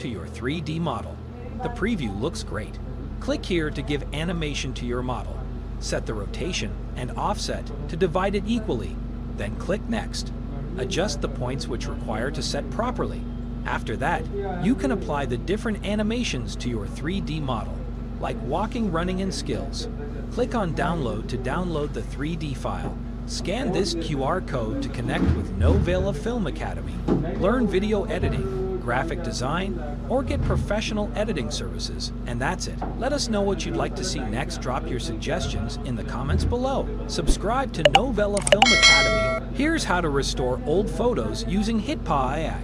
to your 3D model. The preview looks great. Click here to give animation to your model. Set the rotation and offset to divide it equally. Then click Next. Adjust the points which require to set properly. After that, you can apply the different animations to your 3D model, like walking, running, and skills. Click on Download to download the 3D file. Scan this QR code to connect with Novela Film Academy. Learn video editing, graphic design, or get professional editing services. And that's it. Let us know what you'd like to see next. Drop your suggestions in the comments below. Subscribe to Novela Film Academy. Here's how to restore old photos using HitPa AI.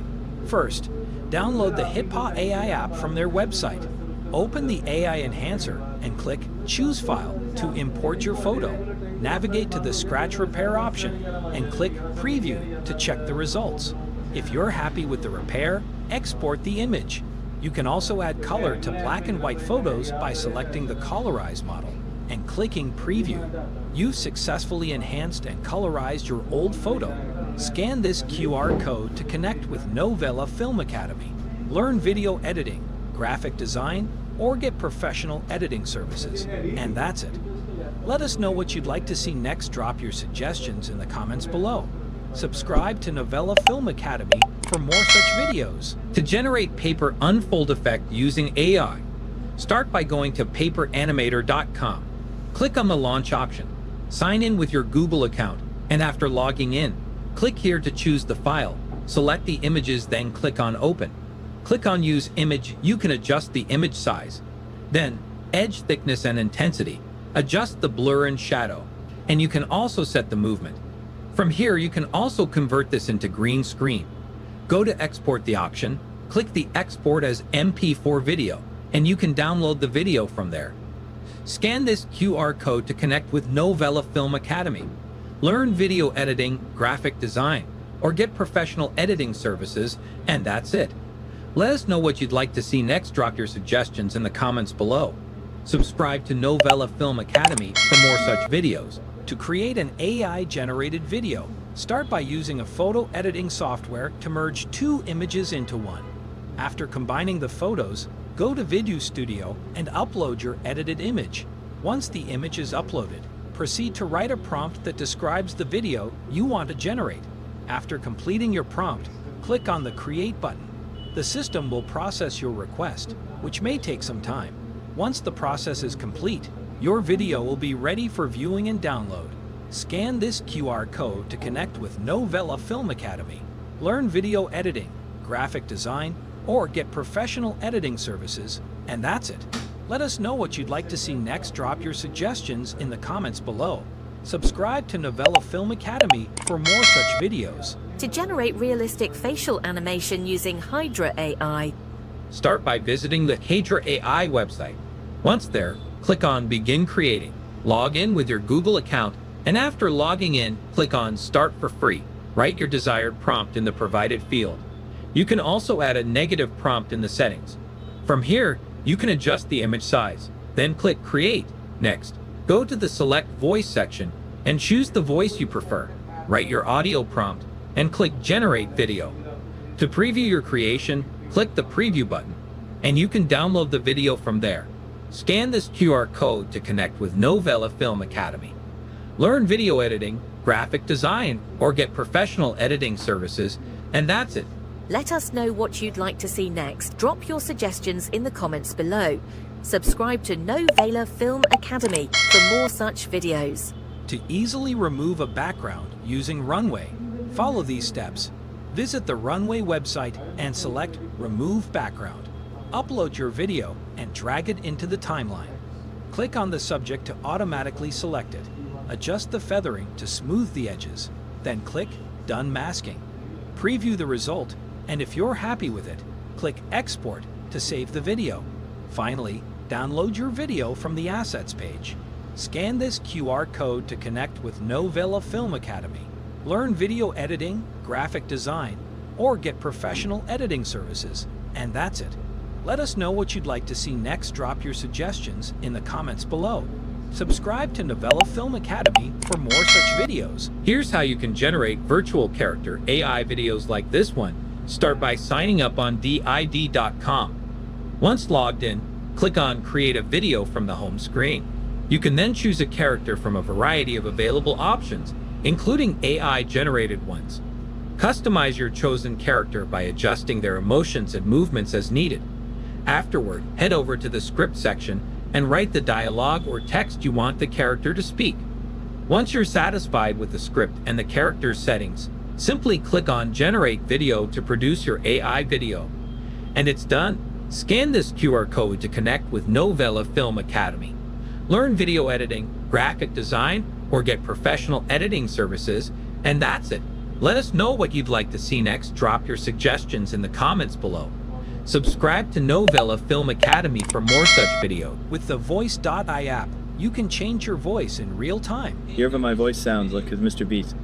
First, download the HitPa AI app from their website. Open the AI Enhancer and click Choose File to import your photo. Navigate to the Scratch Repair option and click Preview to check the results. If you're happy with the repair, export the image. You can also add color to black and white photos by selecting the Colorize model and clicking Preview. You've successfully enhanced and colorized your old photo. Scan this QR code to connect with Novela Film Academy. Learn video editing, graphic design, or get professional editing services. And that's it. Let us know what you'd like to see next. Drop your suggestions in the comments below. Subscribe to Novela Film Academy for more such videos. To generate paper unfold effect using AI, start by going to paperanimator.com. Click on the Launch option. Sign in with your Google account, and after logging in, click here to choose the file. Select the images, then click on Open. Click on Use Image. You can adjust the image size. Then, edge thickness and intensity. Adjust the blur and shadow. And you can also set the movement. From here, you can also convert this into green screen. Go to Export the option. Click the Export as MP4 video, and you can download the video from there. Scan this QR code to connect with Novela Film Academy. Learn video editing, graphic design, or get professional editing services, and that's it. Let us know what you'd like to see next. Drop your suggestions in the comments below. Subscribe to Novela Film Academy for more such videos. To create an AI-generated video, start by using a photo editing software to merge two images into one. After combining the photos, go to Video Studio and upload your edited image. Once the image is uploaded, proceed to write a prompt that describes the video you want to generate. After completing your prompt, click on the Create button. The system will process your request, which may take some time. Once the process is complete, your video will be ready for viewing and download. Scan this QR code to connect with Novela Film Academy. Learn video editing, graphic design, or get professional editing services, and that's it. Let us know what you'd like to see next. Drop your suggestions in the comments below. Subscribe to Novela Film Academy for more such videos. To generate realistic facial animation using Hydra AI, start by visiting the Hydra AI website. Once there, click on Begin Creating. Log in with your Google account, and after logging in, click on Start for free. Write your desired prompt in the provided field. You can also add a negative prompt in the settings. From here, you can adjust the image size. Then click Create. Next, go to the Select Voice section and choose the voice you prefer. Write your audio prompt and click Generate Video. To preview your creation, click the Preview button, and you can download the video from there. Scan this QR code to connect with Novela Film Academy. Learn video editing, graphic design, or get professional editing services, and that's it. let us know what you'd like to see next. Drop your suggestions in the comments below. Subscribe to Novela Film Academy for more such videos. To easily remove a background using Runway, follow these steps. Visit the Runway website and select Remove Background. Upload your video and drag it into the timeline. Click on the subject to automatically select it. Adjust the feathering to smooth the edges. Then click Done Masking. Preview the result, and if you're happy with it, click Export to save the video. Finally, download your video from the Assets page. Scan this QR code to connect with Novela Film Academy. Learn video editing, graphic design, or get professional editing services. And that's it. Let us know what you'd like to see next. Drop your suggestions in the comments below. Subscribe to Novela Film Academy for more such videos. Here's how you can generate virtual character AI videos like this one. Start by signing up on did.com. Once logged in, click on Create a Video from the home screen. You can then choose a character from a variety of available options, including AI-generated ones. Customize your chosen character by adjusting their emotions and movements as needed. Afterward, head over to the script section and write the dialogue or text you want the character to speak. Once you're satisfied with the script and the character's settings, simply click on Generate Video to produce your AI video. And it's done. Scan this QR code to connect with Novela Film Academy. Learn video editing, graphic design, or get professional editing services, and that's it. Let us know what you'd like to see next. Drop your suggestions in the comments below. Subscribe to Novela Film Academy for more such videos. With the Voice.ai app, you can change your voice in real time. Hear how my voice sounds like with Mr. Beast.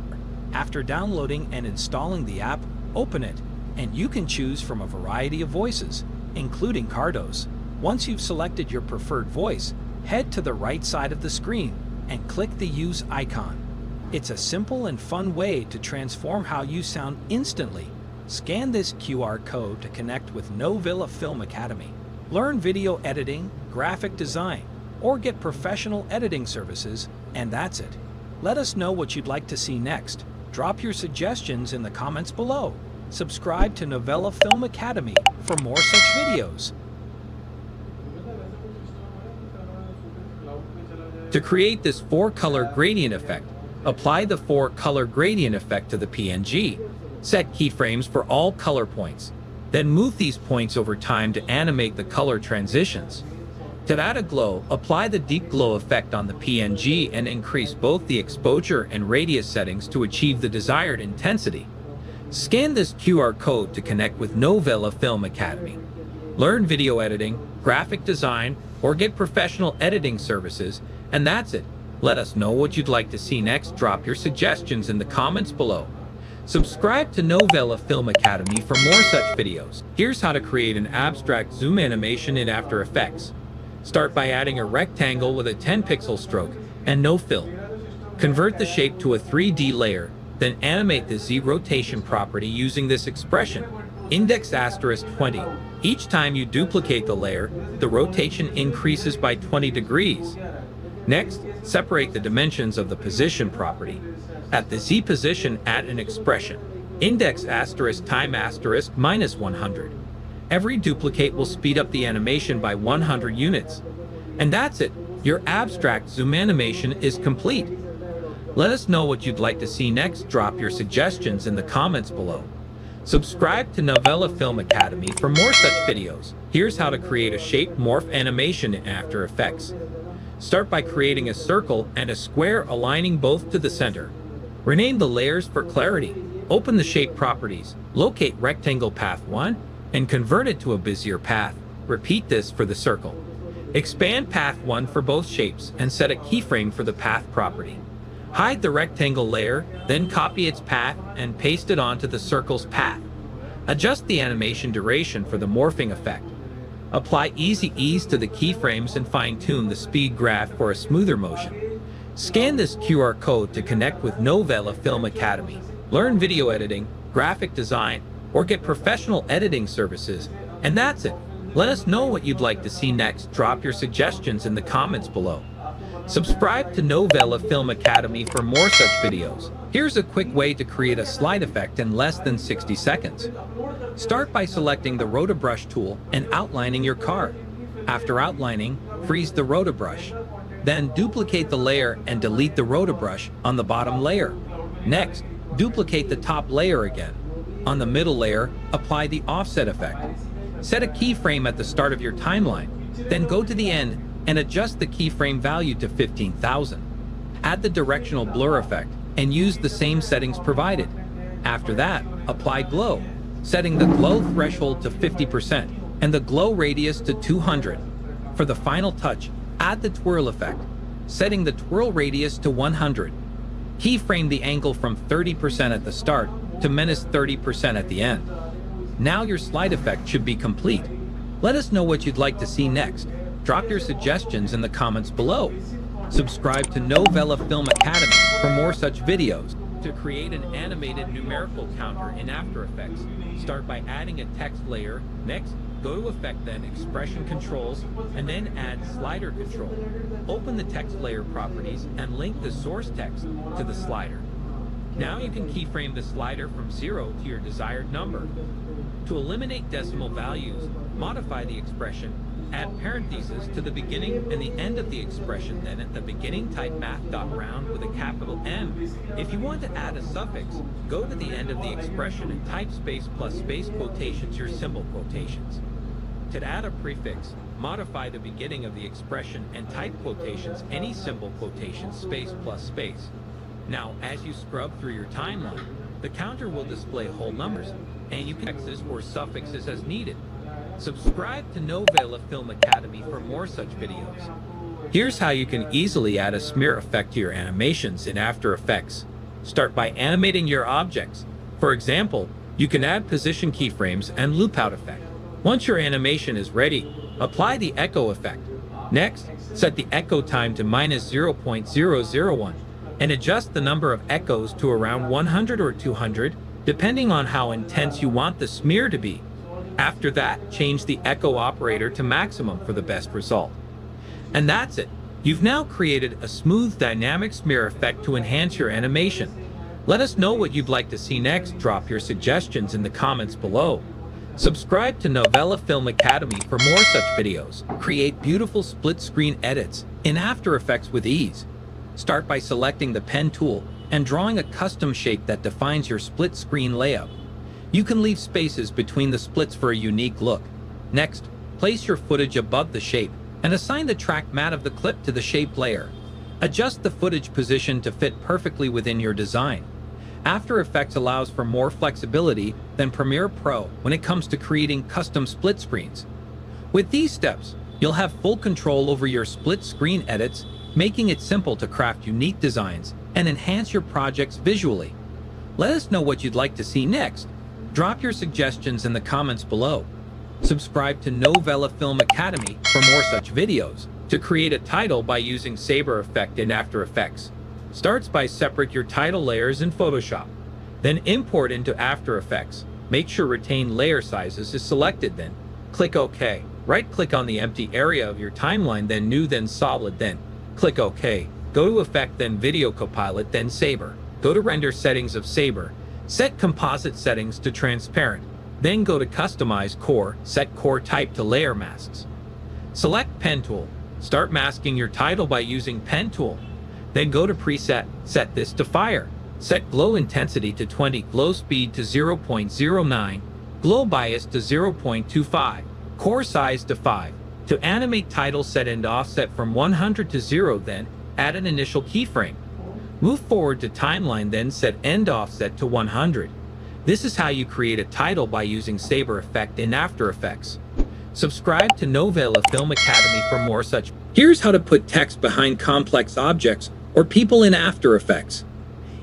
After downloading and installing the app, open it, and you can choose from a variety of voices, including Cardo's. Once you've selected your preferred voice, head to the right side of the screen and click the Use icon. It's a simple and fun way to transform how you sound instantly. Scan this QR code to connect with Novela Film Academy. Learn video editing, graphic design, or get professional editing services, and that's it. Let us know what you'd like to see next. Drop your suggestions in the comments below. Subscribe to Novela Film Academy for more such videos. To create this 4-color gradient effect, apply the 4-color gradient effect to the PNG. Set keyframes for all color points. Then move these points over time to animate the color transitions. To add a glow, apply the deep glow effect on the PNG and increase both the exposure and radius settings to achieve the desired intensity. Scan this QR code to connect with Novela Film Academy. Learn video editing, graphic design, or get professional editing services, and that's it. Let us know what you'd like to see next. Drop your suggestions in the comments below. Subscribe to Novela Film Academy for more such videos. Here's how to create an abstract zoom animation in After Effects. Start by adding a rectangle with a 10-pixel stroke and no fill. Convert the shape to a 3D layer, then animate the Z rotation property using this expression, index *20. Each time you duplicate the layer, the rotation increases by 20 degrees. Next, separate the dimensions of the position property. At the Z position, add an expression, index *time -100. Every duplicate will speed up the animation by 100 units. And that's it. Your abstract zoom animation is complete. Let us know what you'd like to see next. Drop your suggestions in the comments below. Subscribe to Novela Film Academy for more such videos. Here's how to create a shape morph animation in After Effects. Start by creating a circle and a square aligning both to the center. Rename the layers for clarity. Open the shape properties, locate rectangle path 1, and convert it to a Bezier path. Repeat this for the circle. Expand path 1 for both shapes and set a keyframe for the path property. Hide the rectangle layer, then copy its path and paste it onto the circle's path. Adjust the animation duration for the morphing effect. Apply easy ease to the keyframes and fine-tune the speed graph for a smoother motion. Scan this QR code to connect with Novela Film Academy. Learn video editing, graphic design, or get professional editing services, and that's it. Let us know what you'd like to see next. Drop your suggestions in the comments below. Subscribe to Novela Film Academy for more such videos. Here's a quick way to create a slide effect in less than 60 seconds. Start by selecting the Rotobrush tool and outlining your car. After outlining, freeze the Rotobrush. Then duplicate the layer and delete the Rotobrush on the bottom layer. Next, duplicate the top layer again. On the middle layer, apply the offset effect. Set a keyframe at the start of your timeline, then go to the end and adjust the keyframe value to 15,000. Add the directional blur effect and use the same settings provided. After that, apply glow, setting the glow threshold to 50% and the glow radius to 200. For the final touch, add the twirl effect, setting the twirl radius to 100. Keyframe the angle from 30% at the start to -30% at the end. Now your slide effect should be complete. Let us know what you'd like to see next. Drop your suggestions in the comments below. Subscribe to Novela Film Academy for more such videos. To create an animated numerical counter in After Effects, start by adding a text layer. Next, go to Effect, then Expression Controls, and then add Slider Control. Open the text layer properties and link the source text to the slider. Now you can keyframe the slider from 0 to your desired number. To eliminate decimal values, modify the expression. Add parentheses to the beginning and the end of the expression, then at the beginning type math.round with a capital M. If you want to add a suffix, go to the end of the expression and type space plus space quotations your symbol quotations. To add a prefix, modify the beginning of the expression and type quotations any symbol quotations space plus space. Now, as you scrub through your timeline, the counter will display whole numbers, and you can add X's or suffixes as needed. Subscribe to Novela Film Academy for more such videos. Here's how you can easily add a smear effect to your animations in After Effects. Start by animating your objects. For example, you can add position keyframes and loop out effect. Once your animation is ready, apply the echo effect. Next, set the echo time to -0.001 and adjust the number of echoes to around 100 or 200, depending on how intense you want the smear to be. After that, change the echo operator to maximum for the best result. And that's it. You've now created a smooth dynamic smear effect to enhance your animation. Let us know what you'd like to see next. Drop your suggestions in the comments below. Subscribe to Novela Film Academy for more such videos. Create beautiful split-screen edits in After Effects with ease. Start by selecting the pen tool and drawing a custom shape that defines your split-screen layout. You can leave spaces between the splits for a unique look. Next, place your footage above the shape and assign the track matte of the clip to the shape layer. Adjust the footage position to fit perfectly within your design. After Effects allows for more flexibility than Premiere Pro when it comes to creating custom split screens. With these steps, you'll have full control over your split screen edits, making it simple to craft unique designs and enhance your projects visually. Let us know what you'd like to see next. Drop your suggestions in the comments below. Subscribe to Novela Film Academy for more such videos. To create a title by using Saber Effect in After Effects, starts by separate your title layers in Photoshop. Then import into After Effects. Make sure Retain Layer Sizes is selected, then click OK. Right-click on the empty area of your timeline, then New, then Solid, then click OK. Go to Effect, then Video Copilot, then Saber. Go to Render Settings of Saber. Set Composite Settings to Transparent. Then go to Customize Core. Set Core Type to Layer Masks. Select Pen Tool. Start masking your title by using Pen Tool. Then go to Preset. Set this to Fire. Set Glow Intensity to 20. Glow Speed to 0.09. Glow Bias to 0.25. Core Size to 5. To animate title, set End Offset from 100 to 0. Then add an initial keyframe. Move forward to Timeline, then set End Offset to 100. This is how you create a title by using Saber Effect in After Effects. Subscribe to Novela Film Academy for more such. Here's how to put text behind complex objects or people in After Effects.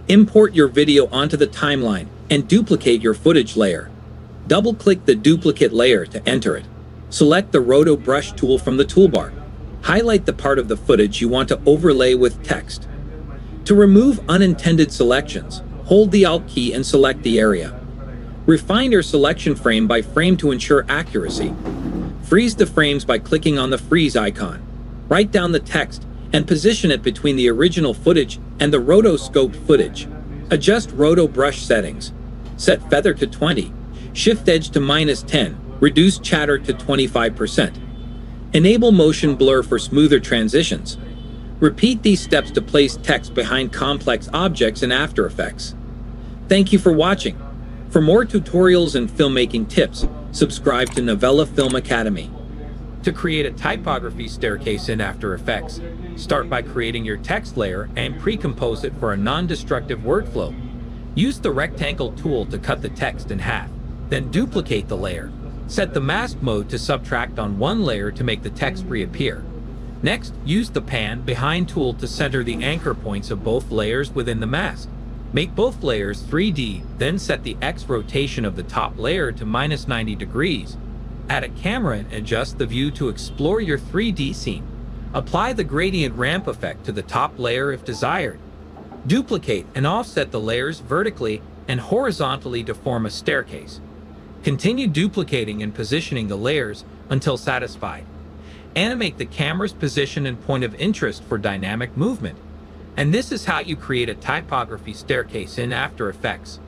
Import your video onto the timeline and duplicate your footage layer. Double-click the duplicate layer to enter it. Select the Roto Brush tool from the toolbar. Highlight the part of the footage you want to overlay with text. To remove unintended selections, hold the Alt key and select the area. Refine your selection frame by frame to ensure accuracy. Freeze the frames by clicking on the freeze icon. Write down the text and position it between the original footage and the rotoscoped footage. Adjust Roto Brush settings. Set Feather to 20. Shift Edge to -10. Reduce Chatter to 25%. Enable Motion Blur for smoother transitions. Repeat these steps to place text behind complex objects in After Effects. Thank you for watching. For more tutorials and filmmaking tips, subscribe to Novela Film Academy. To create a typography staircase in After Effects, start by creating your text layer and pre-compose it for a non-destructive workflow. Use the rectangle tool to cut the text in half, then duplicate the layer. Set the mask mode to subtract on one layer to make the text reappear. Next, use the Pan Behind tool to center the anchor points of both layers within the mask. Make both layers 3D, then set the X rotation of the top layer to -90 degrees. Add a camera and adjust the view to explore your 3D scene. Apply the gradient ramp effect to the top layer if desired. Duplicate and offset the layers vertically and horizontally to form a staircase. Continue duplicating and positioning the layers until satisfied. Animate the camera's position and point of interest for dynamic movement. And this is how you create a typography staircase in After Effects.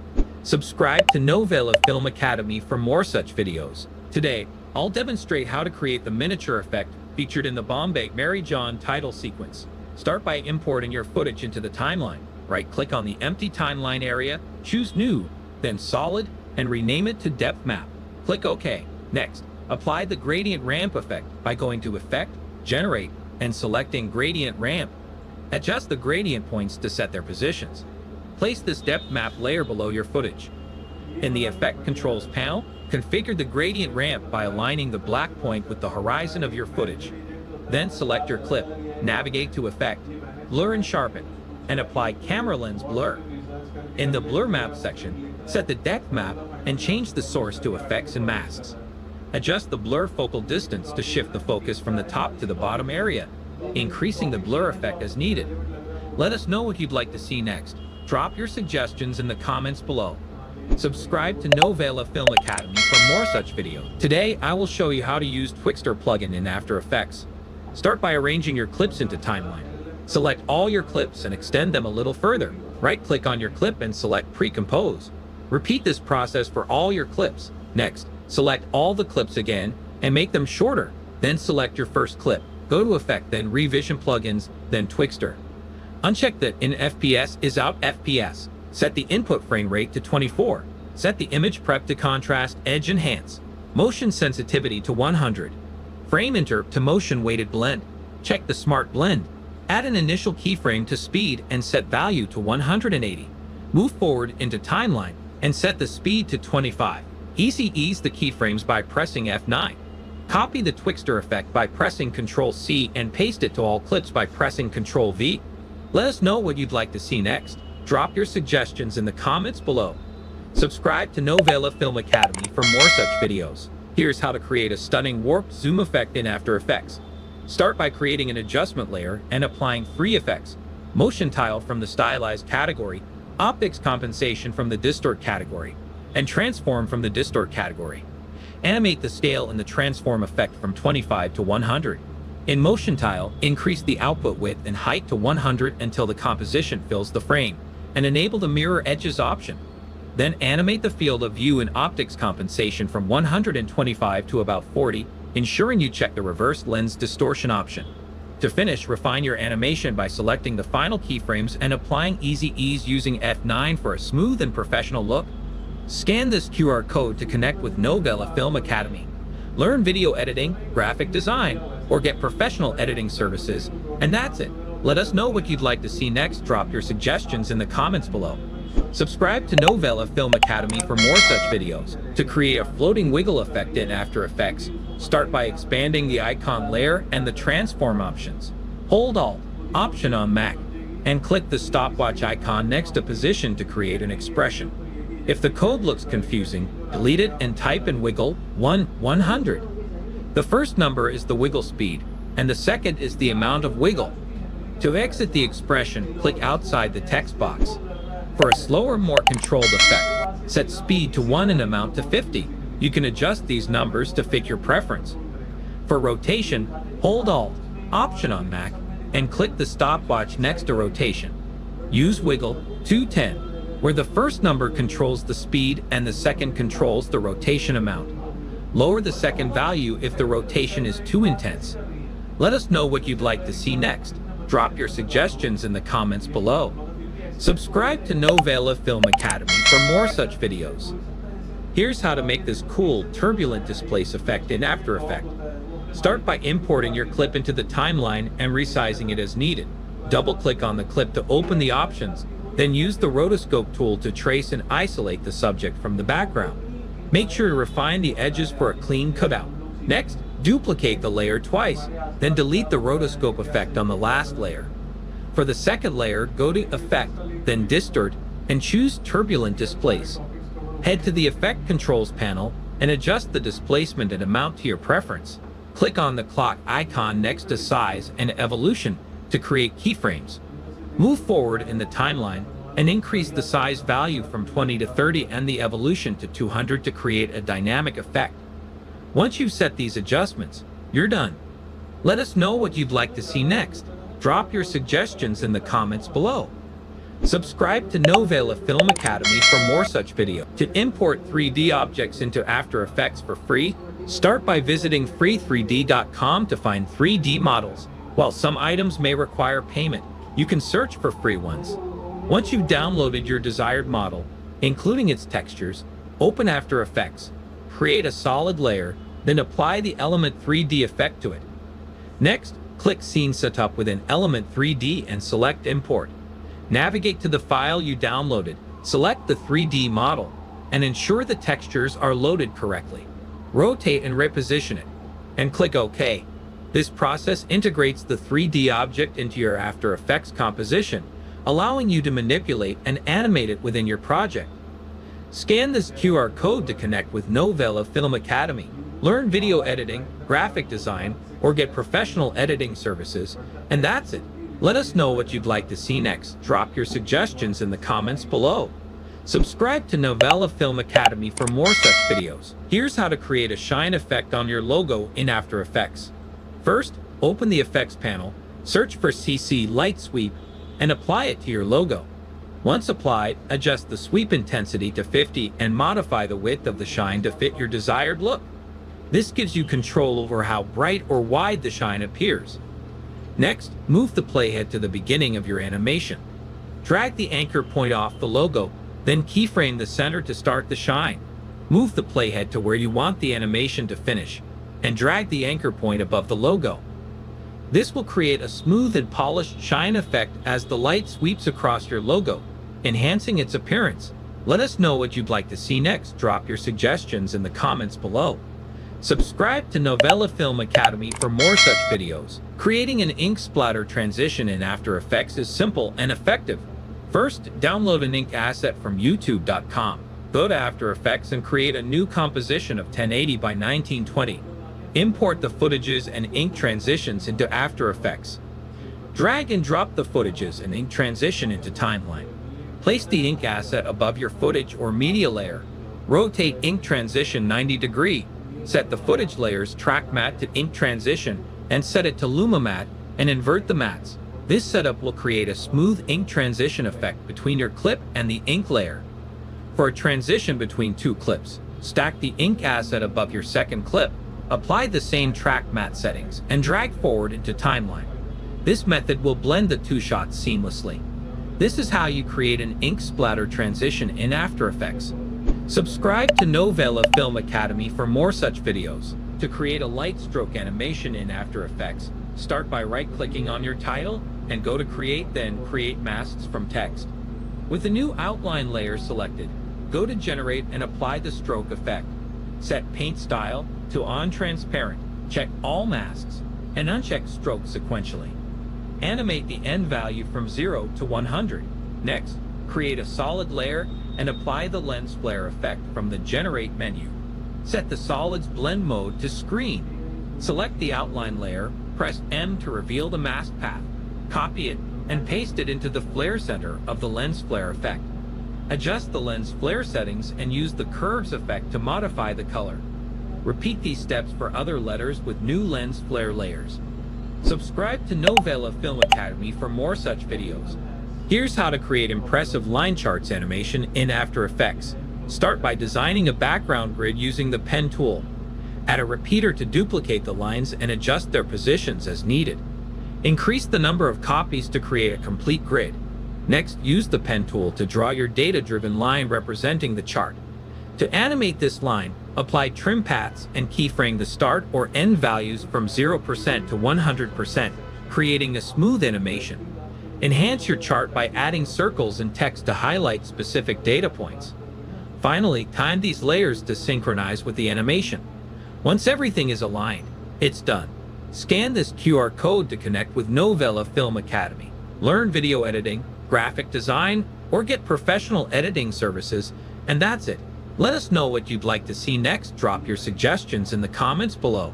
Subscribe to Novela Film Academy for more such videos. Today, I'll demonstrate how to create the miniature effect featured in the Bombay Mary John title sequence. Start by importing your footage into the timeline. Right-click on the empty timeline area, choose New, then Solid, and rename it to Depth Map. Click OK. Next, apply the gradient ramp effect by going to Effect, Generate, and selecting Gradient Ramp. Adjust the gradient points to set their positions. Place this depth map layer below your footage. In the Effect Controls panel, configure the gradient ramp by aligning the black point with the horizon of your footage. Then select your clip, navigate to Effect, Blur and Sharpen, and apply Camera Lens Blur. In the Blur Map section, set the depth map and change the source to Effects and Masks. Adjust the blur focal distance to shift the focus from the top to the bottom area, increasing the blur effect as needed. Let us know what you'd like to see next. Drop your suggestions in the comments below. Subscribe to Novela Film Academy for more such videos. Today, I will show you how to use Twixtor plugin in After Effects. Start by arranging your clips into timeline. Select all your clips and extend them a little further. Right-click on your clip and select Pre-Compose. Repeat this process for all your clips. Next, select all the clips again and make them shorter. Then select your first clip. Go to Effect, then Revision Plugins, then Twixtor. Uncheck that In FPS is Out FPS. Set the input frame rate to 24. Set the image prep to Contrast Edge Enhance. Motion sensitivity to 100. Frame interp to Motion Weighted Blend. Check the Smart Blend. Add an initial keyframe to Speed and set value to 180. Move forward into Timeline and set the speed to 25. Ease the keyframes by pressing F9. Copy the Twixtor effect by pressing Ctrl-C and paste it to all clips by pressing Ctrl-V. Let us know what you'd like to see next. Drop your suggestions in the comments below. Subscribe to Novela Film Academy for more such videos. Here's how to create a stunning warp zoom effect in After Effects. Start by creating an adjustment layer and applying three effects: Motion Tile from the Stylized category, Optics Compensation from the Distort category, and Transform from the Distort category. Animate the scale in the Transform effect from 25 to 100. In Motion Tile, increase the output width and height to 100 until the composition fills the frame, and enable the Mirror Edges option. Then animate the field of view in Optics Compensation from 125 to about 40, ensuring you check the Reverse Lens Distortion option. To finish, refine your animation by selecting the final keyframes and applying Easy Ease using F9 for a smooth and professional look. Scan this QR code to connect with Novela Film Academy. Learn video editing, graphic design, or get professional editing services. And that's it. Let us know what you'd like to see next. Drop your suggestions in the comments below. Subscribe to Novela Film Academy for more such videos. To create a floating wiggle effect in After Effects, start by expanding the icon layer and the transform options. Hold Alt, Option on Mac, and click the stopwatch icon next to position to create an expression. If the code looks confusing, delete it and type in wiggle 100. The first number is the wiggle speed, and the second is the amount of wiggle. To exit the expression, click outside the text box. For a slower, more controlled effect, set speed to 1 and amount to 50. You can adjust these numbers to fit your preference. For rotation, hold Alt, Option on Mac, and click the stopwatch next to rotation. Use wiggle 210, where the first number controls the speed and the second controls the rotation amount. Lower the second value if the rotation is too intense. Let us know what you'd like to see next. Drop your suggestions in the comments below. Subscribe to Novela Film Academy for more such videos. Here's how to make this cool turbulent displace effect in After Effects. Start by importing your clip into the timeline and resizing it as needed. Double-click on the clip to open the options, then use the rotoscope tool to trace and isolate the subject from the background. Make sure to refine the edges for a clean cutout. Next, duplicate the layer twice, then delete the rotoscope effect on the last layer. For the second layer, go to Effect, then Distort, and choose Turbulent Displace. Head to the Effect Controls panel and adjust the displacement and amount to your preference. Click on the clock icon next to Size and Evolution to create keyframes. Move forward in the timeline and increase the size value from 20 to 30 and the evolution to 200 to create a dynamic effect. Once you've set these adjustments, you're done. Let us know what you'd like to see next. Drop your suggestions in the comments below. Subscribe to Novela Film Academy for more such videos. To import 3D objects into After Effects for free, start by visiting free3d.com to find 3D models. While some items may require payment, you can search for free ones. Once you've downloaded your desired model, including its textures, open After Effects, create a solid layer, then apply the Element 3D effect to it. Next, click Scene Setup within Element 3D and select Import. Navigate to the file you downloaded, select the 3D model, and ensure the textures are loaded correctly. Rotate and reposition it, and click OK. This process integrates the 3D object into your After Effects composition, allowing you to manipulate and animate it within your project. Scan this QR code to connect with Novela Film Academy, learn video editing, graphic design, or get professional editing services, and that's it. Let us know what you'd like to see next. Drop your suggestions in the comments below. Subscribe to Novela Film Academy for more such videos. Here's how to create a shine effect on your logo in After Effects. First, open the Effects panel, search for CC Light Sweep, and apply it to your logo. Once applied, adjust the sweep intensity to 50 and modify the width of the shine to fit your desired look. This gives you control over how bright or wide the shine appears. Next, move the playhead to the beginning of your animation. Drag the anchor point off the logo, then keyframe the center to start the shine. Move the playhead to where you want the animation to finish, and drag the anchor point above the logo. This will create a smooth and polished shine effect as the light sweeps across your logo, enhancing its appearance. Let us know what you'd like to see next. Drop your suggestions in the comments below. Subscribe to Novela Film Academy for more such videos. Creating an ink splatter transition in After Effects is simple and effective. First, download an ink asset from youtube.com. Go to After Effects and create a new composition of 1080 by 1920. Import the footages and ink transitions into After Effects. Drag and drop the footages and ink transition into Timeline. Place the ink asset above your footage or media layer. Rotate ink transition 90 degrees. Set the footage layer's track matte to ink transition and set it to Luma matte and invert the mattes. This setup will create a smooth ink transition effect between your clip and the ink layer. For a transition between two clips, stack the ink asset above your second clip, apply the same track matte settings, and drag forward into Timeline. This method will blend the two shots seamlessly. This is how you create an ink splatter transition in After Effects. Subscribe to Novela Film Academy for more such videos. To create a light stroke animation in After Effects, start by right-clicking on your title and go to Create, then Create Masks from Text. With the new outline layer selected, go to Generate and apply the stroke effect. Set Paint Style to On Transparent, check All Masks, and uncheck Stroke sequentially. Animate the end value from 0 to 100. Next, create a solid layer and apply the lens flare effect from the Generate menu. Set the Solids Blend Mode to Screen. Select the outline layer, press M to reveal the mask path. Copy it and paste it into the flare center of the lens flare effect. Adjust the lens flare settings and use the Curves effect to modify the color. Repeat these steps for other letters with new lens flare layers. Subscribe to Novela Film Academy for more such videos. Here's how to create impressive line charts animation in After Effects. Start by designing a background grid using the pen tool. Add a repeater to duplicate the lines and adjust their positions as needed. Increase the number of copies to create a complete grid. Next, use the pen tool to draw your data-driven line representing the chart. To animate this line, apply trim paths and keyframe the start or end values from 0% to 100%, creating a smooth animation. Enhance your chart by adding circles and text to highlight specific data points. Finally, time these layers to synchronize with the animation. Once everything is aligned, it's done. Scan this QR code to connect with Novela Film Academy. Learn video editing, graphic design, or get professional editing services, and that's it. Let us know what you'd like to see next. Drop your suggestions in the comments below.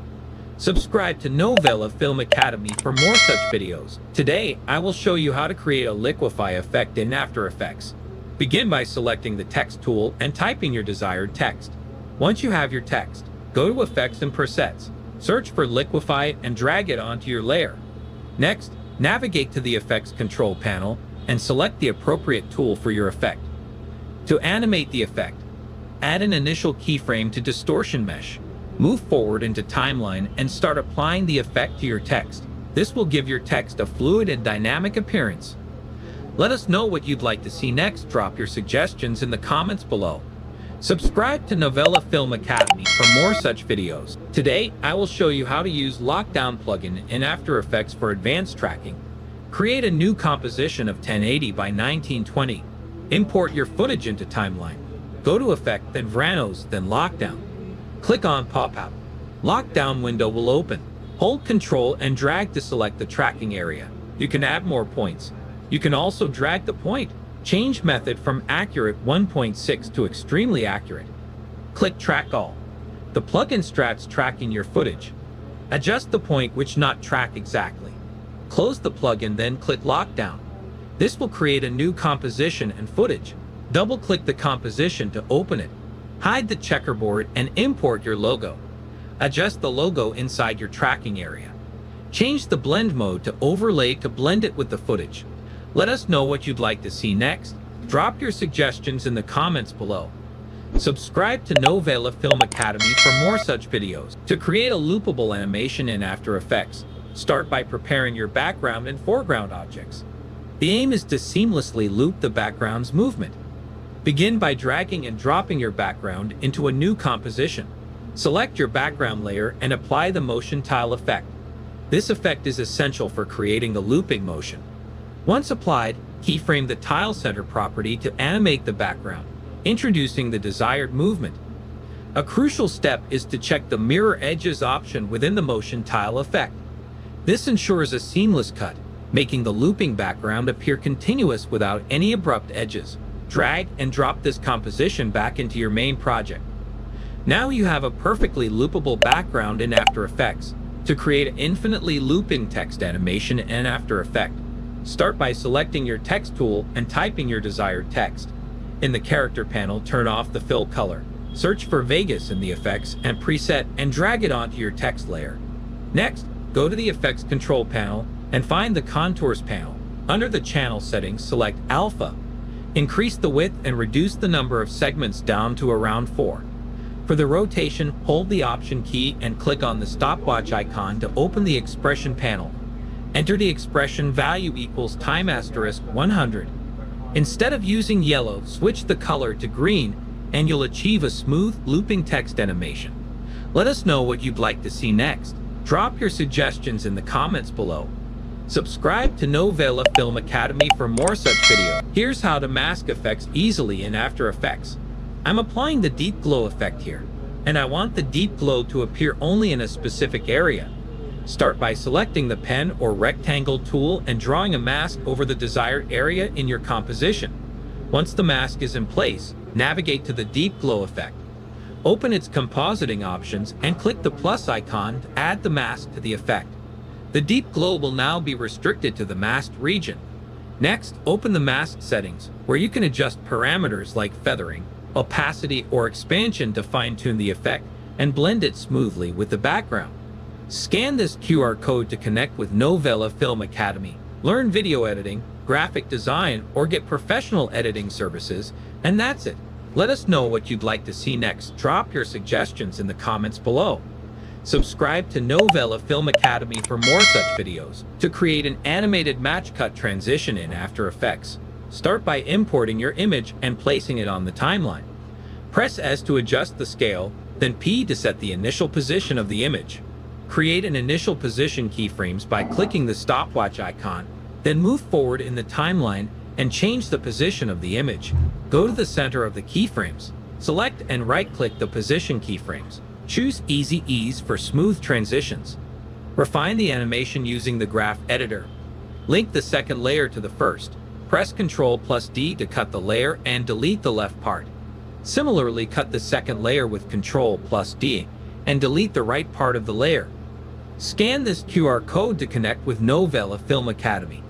Subscribe to Novela Film Academy for more such videos. Today, I will show you how to create a liquefy effect in After Effects. Begin by selecting the text tool and typing your desired text. Once you have your text, go to Effects and Presets. Search for liquefy and drag it onto your layer. Next, navigate to the Effects Control panel and select the appropriate tool for your effect. To animate the effect, add an initial keyframe to Distortion Mesh. Move forward into Timeline and start applying the effect to your text. This will give your text a fluid and dynamic appearance. Let us know what you'd like to see next. Drop your suggestions in the comments below. Subscribe to Novela Film Academy for more such videos. Today, I will show you how to use Lockdown plugin in After Effects for advanced tracking. Create a new composition of 1080 by 1920. Import your footage into Timeline. Go to Effect, then Vranos, then Lockdown. Click on Pop-Out. Lockdown window will open. Hold Ctrl and drag to select the tracking area. You can add more points. You can also drag the point. Change method from Accurate 1.6 to Extremely Accurate. Click Track All. The plugin starts tracking your footage. Adjust the point which not track exactly. Close the plugin, then click Lockdown. This will create a new composition and footage. Double-click the composition to open it. Hide the checkerboard and import your logo. Adjust the logo inside your tracking area. Change the blend mode to overlay to blend it with the footage. Let us know what you'd like to see next. Drop your suggestions in the comments below. Subscribe to Novela Film Academy for more such videos. To create a loopable animation in After Effects, start by preparing your background and foreground objects. The aim is to seamlessly loop the background's movement. Begin by dragging and dropping your background into a new composition. Select your background layer and apply the motion tile effect. This effect is essential for creating the looping motion. Once applied, keyframe the tile center property to animate the background, introducing the desired movement. A crucial step is to check the mirror edges option within the motion tile effect. This ensures a seamless cut, making the looping background appear continuous without any abrupt edges. Drag and drop this composition back into your main project. Now you have a perfectly loopable background in After Effects. To create an infinitely looping text animation in After Effects, start by selecting your text tool and typing your desired text. In the character panel, turn off the fill color. Search for Vegas in the effects and preset and drag it onto your text layer. Next, go to the Effects Control panel and find the Contours panel. Under the channel settings, select Alpha. Increase the width and reduce the number of segments down to around 4. For the rotation, hold the Option key and click on the stopwatch icon to open the expression panel. Enter the expression value equals time asterisk 100. Instead of using yellow, switch the color to green and you'll achieve a smooth, looping text animation. Let us know what you'd like to see next. Drop your suggestions in the comments below. Subscribe to Novela Film Academy for more such videos. Here's how to mask effects easily in After Effects. I'm applying the deep glow effect here, and I want the deep glow to appear only in a specific area. Start by selecting the pen or rectangle tool and drawing a mask over the desired area in your composition. Once the mask is in place, navigate to the deep glow effect. Open its compositing options and click the plus icon to add the mask to the effect. The deep glow will now be restricted to the masked region. Next, open the mask settings, where you can adjust parameters like feathering, opacity, or expansion to fine-tune the effect and blend it smoothly with the background. Scan this QR code to connect with Novela Film Academy. Learn video editing, graphic design, or get professional editing services, and that's it. Let us know what you'd like to see next. Drop your suggestions in the comments below. Subscribe to Novela Film Academy for more such videos. To create an animated match cut transition in After Effects, start by importing your image and placing it on the timeline. Press S to adjust the scale, then P to set the initial position of the image. Create an initial position keyframes by clicking the stopwatch icon, then move forward in the timeline and change the position of the image. Go to the center of the keyframes. Select and right-click the position keyframes. Choose Easy Ease for smooth transitions. Refine the animation using the graph editor. Link the second layer to the first. Press Ctrl+D to cut the layer and delete the left part. Similarly, cut the second layer with Ctrl+D and delete the right part of the layer. Scan this QR code to connect with Novela Film Academy.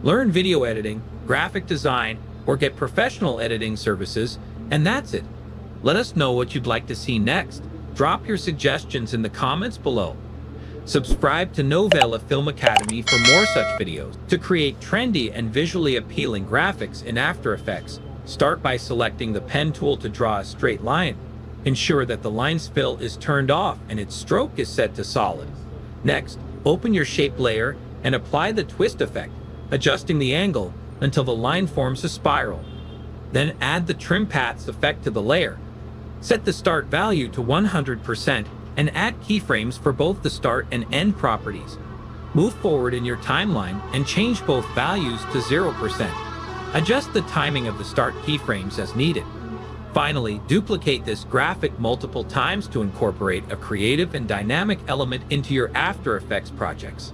Learn video editing, graphic design, or get professional editing services, and that's it. Let us know what you'd like to see next. Drop your suggestions in the comments below. Subscribe to Novela Film Academy for more such videos. To create trendy and visually appealing graphics in After Effects, start by selecting the pen tool to draw a straight line. Ensure that the line's fill is turned off and its stroke is set to solid. Next, open your shape layer and apply the twist effect, adjusting the angle until the line forms a spiral. Then add the trim paths effect to the layer. Set the start value to 100% and add keyframes for both the start and end properties. Move forward in your timeline and change both values to 0%. Adjust the timing of the start keyframes as needed. Finally, duplicate this graphic multiple times to incorporate a creative and dynamic element into your After Effects projects.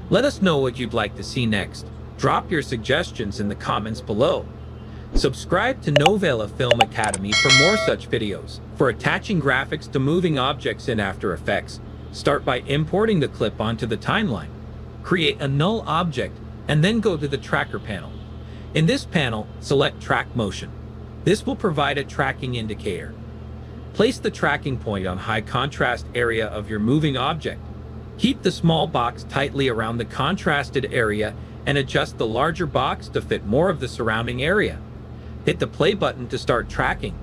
Let us know what you'd like to see next. Drop your suggestions in the comments below. Subscribe to Novela Film Academy for more such videos. For attaching graphics to moving objects in After Effects, start by importing the clip onto the timeline. Create a null object and then go to the Tracker panel. In this panel, select Track Motion. This will provide a tracking indicator. Place the tracking point on high contrast area of your moving object. Keep the small box tightly around the contrasted area and adjust the larger box to fit more of the surrounding area. Hit the play button to start tracking.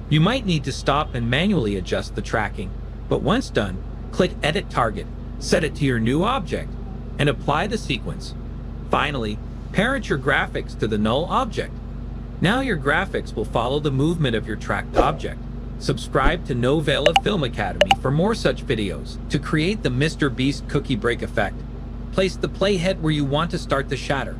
You might need to stop and manually adjust the tracking, but once done, click Edit Target, set it to your new object, and apply the sequence. Finally, parent your graphics to the null object. Now your graphics will follow the movement of your tracked object. Subscribe to Novela Film Academy for more such videos. To create the Mr. Beast cookie break effect, place the playhead where you want to start the shatter.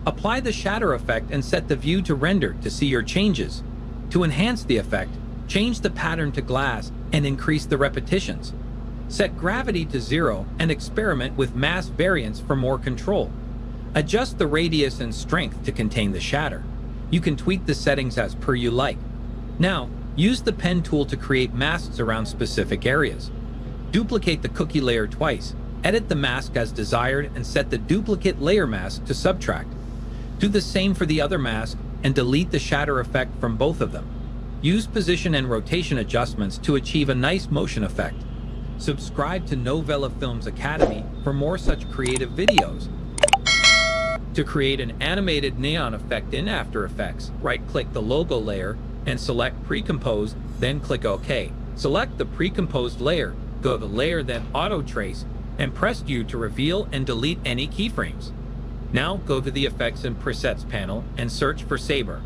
Apply the shatter effect and set the view to render to see your changes. To enhance the effect, change the pattern to glass and increase the repetitions. Set gravity to 0 and experiment with mass variance for more control. Adjust the radius and strength to contain the shatter. You can tweak the settings as per you like. Now, use the pen tool to create masks around specific areas. Duplicate the cookie layer twice, edit the mask as desired, and set the duplicate layer mask to subtract. Do the same for the other mask and delete the shatter effect from both of them. Use position and rotation adjustments to achieve a nice motion effect. Subscribe to Novela Films Academy for more such creative videos. To create an animated neon effect in After Effects, right-click the logo layer and select Pre-Compose, then click OK. Select the pre-composed layer, go to Layer, then Auto Trace, and press U to reveal and delete any keyframes. Now go to the Effects and Presets panel and search for Saber,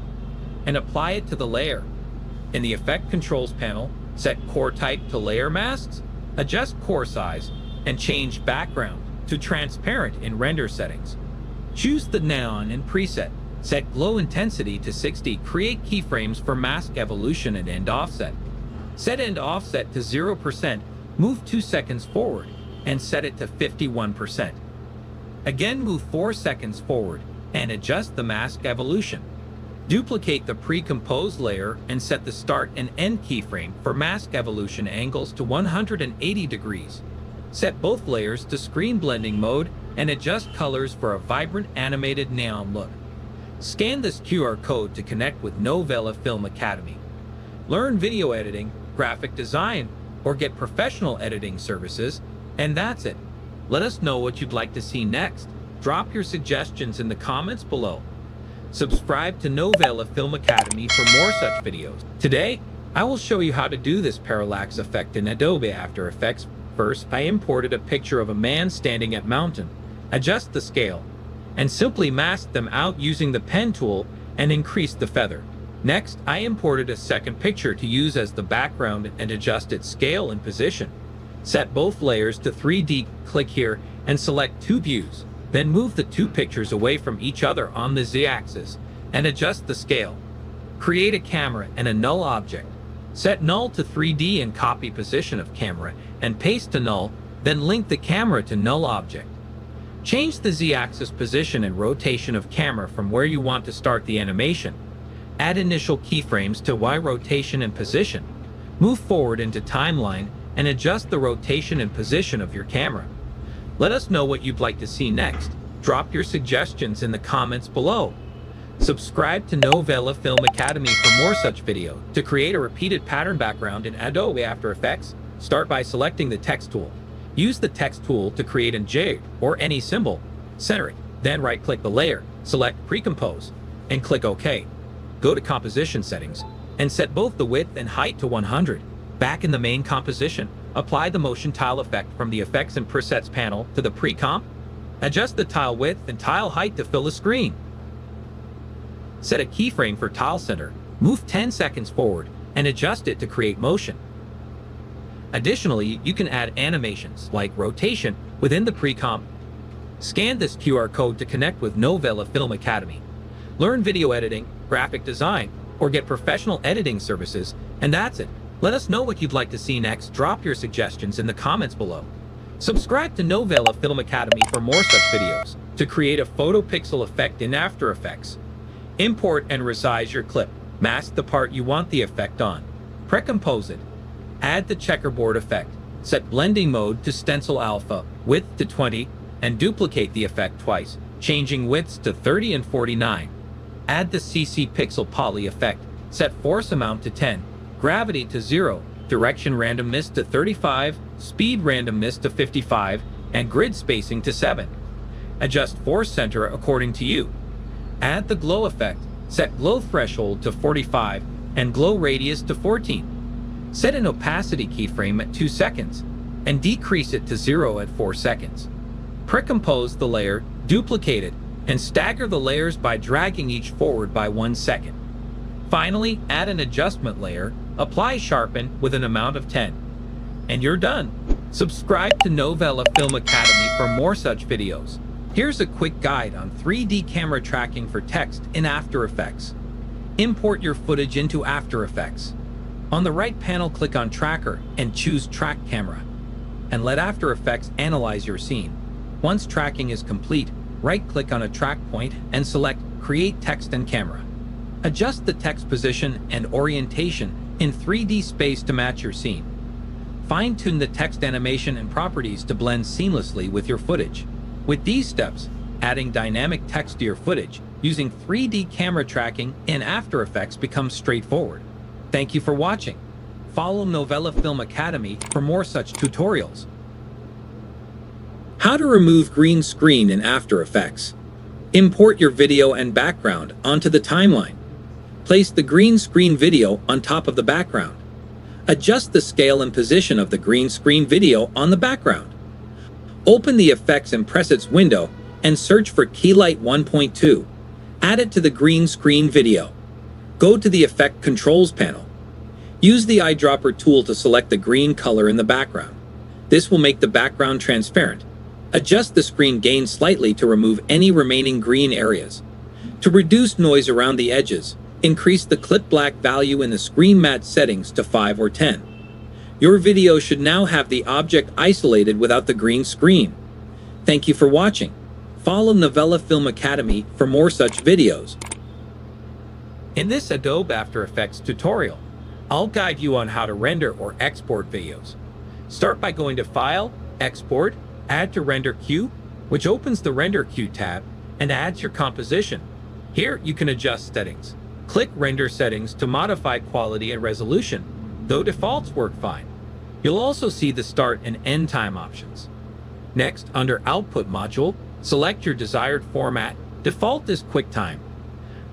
and apply it to the layer. In the Effect Controls panel, set Core Type to Layer Masks, adjust core size, and change Background to Transparent in Render settings. Choose the Neon in Preset. Set Glow Intensity to 60. Create keyframes for mask evolution and end offset. Set end offset to 0%. Move 2 seconds forward and set it to 51%. Again, move 4 seconds forward and adjust the mask evolution. Duplicate the pre-composed layer and set the start and end keyframe for mask evolution angles to 180 degrees. Set both layers to screen blending mode and adjust colors for a vibrant animated neon look. Scan this QR code to connect with Novela Film Academy. Learn video editing, graphic design, or get professional editing services, and that's it. Let us know what you'd like to see next. Drop your suggestions in the comments below. Subscribe to Novela Film Academy for more such videos. Today, I will show you how to do this parallax effect in Adobe After Effects. First, I imported a picture of a man standing at mountain. Adjust the scale, and simply mask them out using the pen tool and increase the feather. Next, I imported a second picture to use as the background and adjust its scale and position. Set both layers to 3D, click here, and select 2 views. Then move the 2 pictures away from each other on the Z-axis and adjust the scale. Create a camera and a null object. Set null to 3D and copy position of camera and paste to null, then link the camera to null object. Change the Z-axis position and rotation of camera from where you want to start the animation. Add initial keyframes to Y rotation and position. Move forward into timeline and adjust the rotation and position of your camera. Let us know what you'd like to see next. Drop your suggestions in the comments below. Subscribe to Novela Film Academy for more such videos. To create a repeated pattern background in Adobe After Effects, start by selecting the text tool. Use the text tool to create a jig or any symbol. Center it, then right-click the layer, select Pre-Compose, and click OK. Go to Composition Settings and set both the width and height to 100. Back in the main composition, apply the motion tile effect from the Effects and Presets panel to the Pre-Comp. Adjust the tile width and tile height to fill the screen. Set a keyframe for tile center, move 10 seconds forward, and adjust it to create motion. Additionally, you can add animations like rotation within the Pre-Comp. Scan this QR code to connect with Novela Film Academy. Learn video editing, graphic design, or get professional editing services, and that's it. Let us know what you'd like to see next. Drop your suggestions in the comments below. Subscribe to Novela Film Academy for more such videos. To create a photo pixel effect in After Effects, import and resize your clip. Mask the part you want the effect on. Pre-compose it. Add the checkerboard effect. Set blending mode to stencil alpha, width to 20, and duplicate the effect twice, changing widths to 30 and 49. Add the CC pixel poly effect. Set force amount to 10, gravity to 0, direction randomness to 35, speed randomness to 55, and grid spacing to 7. Adjust force center according to you. Add the glow effect. Set glow threshold to 45 and glow radius to 14. Set an opacity keyframe at 2 seconds and decrease it to 0 at 4 seconds. Pre-compose the layer, duplicate it, and stagger the layers by dragging each forward by 1 second. Finally, add an adjustment layer, apply sharpen with an amount of 10. And you're done. Subscribe to Novela Film Academy for more such videos. Here's a quick guide on 3D camera tracking for text in After Effects. Import your footage into After Effects. On the right panel, click on Tracker and choose Track Camera. And let After Effects analyze your scene. Once tracking is complete, right-click on a track point and select Create Text and Camera. Adjust the text position and orientation in 3D space to match your scene. Fine-tune the text animation and properties to blend seamlessly with your footage. With these steps, adding dynamic text to your footage using 3D camera tracking in After Effects becomes straightforward. Thank you for watching. Follow Novela Film Academy for more such tutorials. How to remove green screen in After Effects. Import your video and background onto the timeline. Place the green screen video on top of the background. Adjust the scale and position of the green screen video on the background. Open the Effects and Presets window and search for Keylight 1.2. Add it to the green screen video. Go to the Effect Controls panel. Use the eyedropper tool to select the green color in the background. This will make the background transparent. Adjust the screen gain slightly to remove any remaining green areas. To reduce noise around the edges, increase the clip black value in the screen matte settings to 5 or 10. Your video should now have the object isolated without the green screen. Thank you for watching. Follow Novela Film Academy for more such videos. In this Adobe After Effects tutorial, I'll guide you on how to render or export videos. Start by going to File, Export, Add to Render Queue, which opens the Render Queue tab and adds your composition. Here you can adjust settings. Click Render Settings to modify quality and resolution, though defaults work fine. You'll also see the start and end time options. Next, under Output module, select your desired format. Default is QuickTime.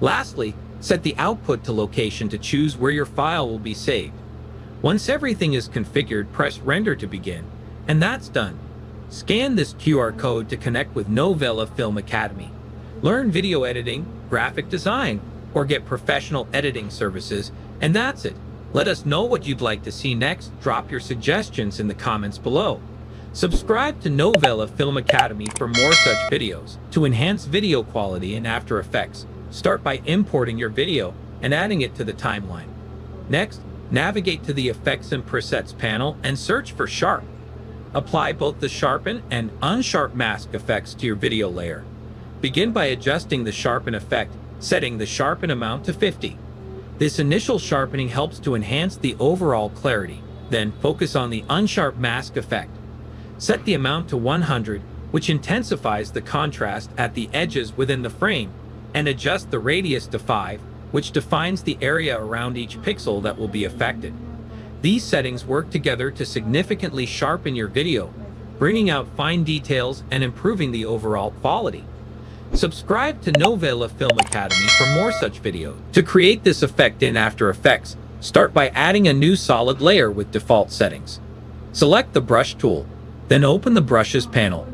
Lastly, set the output to location to choose where your file will be saved. Once everything is configured, press Render to begin, and that's done. Scan this QR code to connect with Novela Film Academy. Learn video editing, graphic design, or get professional editing services, and that's it. Let us know what you'd like to see next. Drop your suggestions in the comments below. Subscribe to Novela Film Academy for more such videos. To enhance video quality in After Effects, start by importing your video and adding it to the timeline. Next, navigate to the Effects and Presets panel and search for Sharp. Apply both the sharpen and unsharp mask effects to your video layer. Begin by adjusting the sharpen effect, setting the sharpen amount to 50. This initial sharpening helps to enhance the overall clarity. Then focus on the unsharp mask effect. Set the amount to 100 which intensifies the contrast at the edges within the frame, and adjust the radius to 5, which defines the area around each pixel that will be affected. These settings work together to significantly sharpen your video, bringing out fine details and improving the overall quality. Subscribe to Novela Film Academy for more such videos. To create this effect in After Effects, start by adding a new solid layer with default settings. Select the brush tool, then open the brushes panel.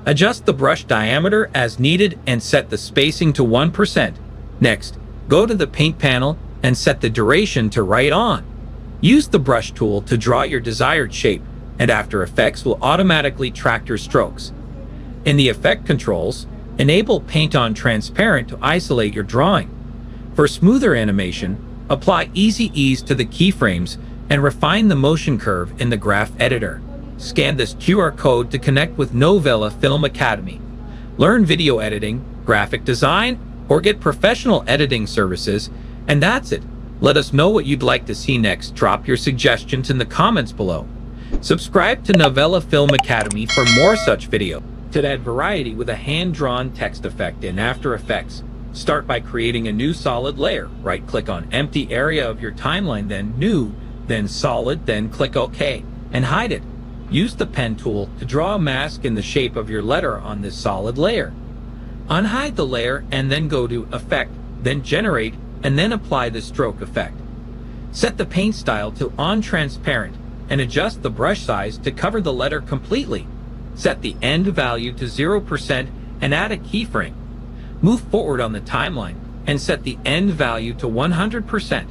Adjust the brush diameter as needed and set the spacing to 1%. Next, go to the paint panel and set the duration to right on. Use the brush tool to draw your desired shape, and After Effects will automatically track your strokes. In the effect controls, enable Paint on Transparent to isolate your drawing. For smoother animation, apply Easy Ease to the keyframes and refine the motion curve in the graph editor. Scan this QR code to connect with Novela Film Academy. Learn video editing, graphic design, or get professional editing services, and that's it. Let us know what you'd like to see next. Drop your suggestions in the comments below. Subscribe to Novela Film Academy for more such videos. To add variety with a hand-drawn text effect in After Effects, start by creating a new solid layer. Right-click on empty area of your timeline, then New, then Solid, then click OK, and hide it. Use the pen tool to draw a mask in the shape of your letter on this solid layer. Unhide the layer and then go to Effect, then Generate, and then apply the stroke effect. Set the paint style to On Transparent and adjust the brush size to cover the letter completely. Set the end value to 0% and add a keyframe. Move forward on the timeline and set the end value to 100%.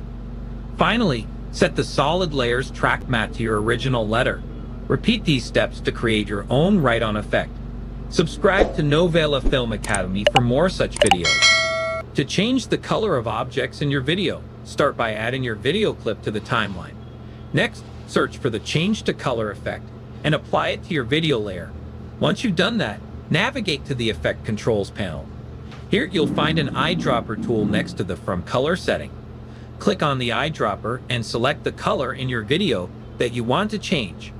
Finally, set the solid layer's track matte to your original letter. Repeat these steps to create your own write-on effect. Subscribe to Novela Film Academy for more such videos. To change the color of objects in your video, start by adding your video clip to the timeline. Next, search for the Change to Color effect and apply it to your video layer. Once you've done that, navigate to the Effect Controls panel. Here you'll find an eyedropper tool next to the From Color setting. Click on the eyedropper and select the color in your video that you want to change.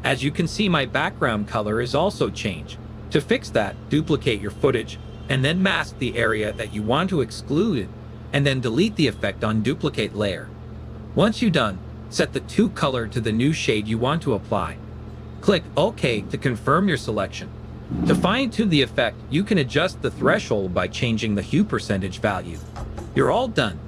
As you can see, my background color is also changed. To fix that, duplicate your footage and then mask the area that you want to exclude, and then delete the effect on Duplicate Layer. Once you're done, set the to color to the new shade you want to apply. Click OK to confirm your selection. To fine-tune the effect, you can adjust the threshold by changing the hue percentage value. You're all done.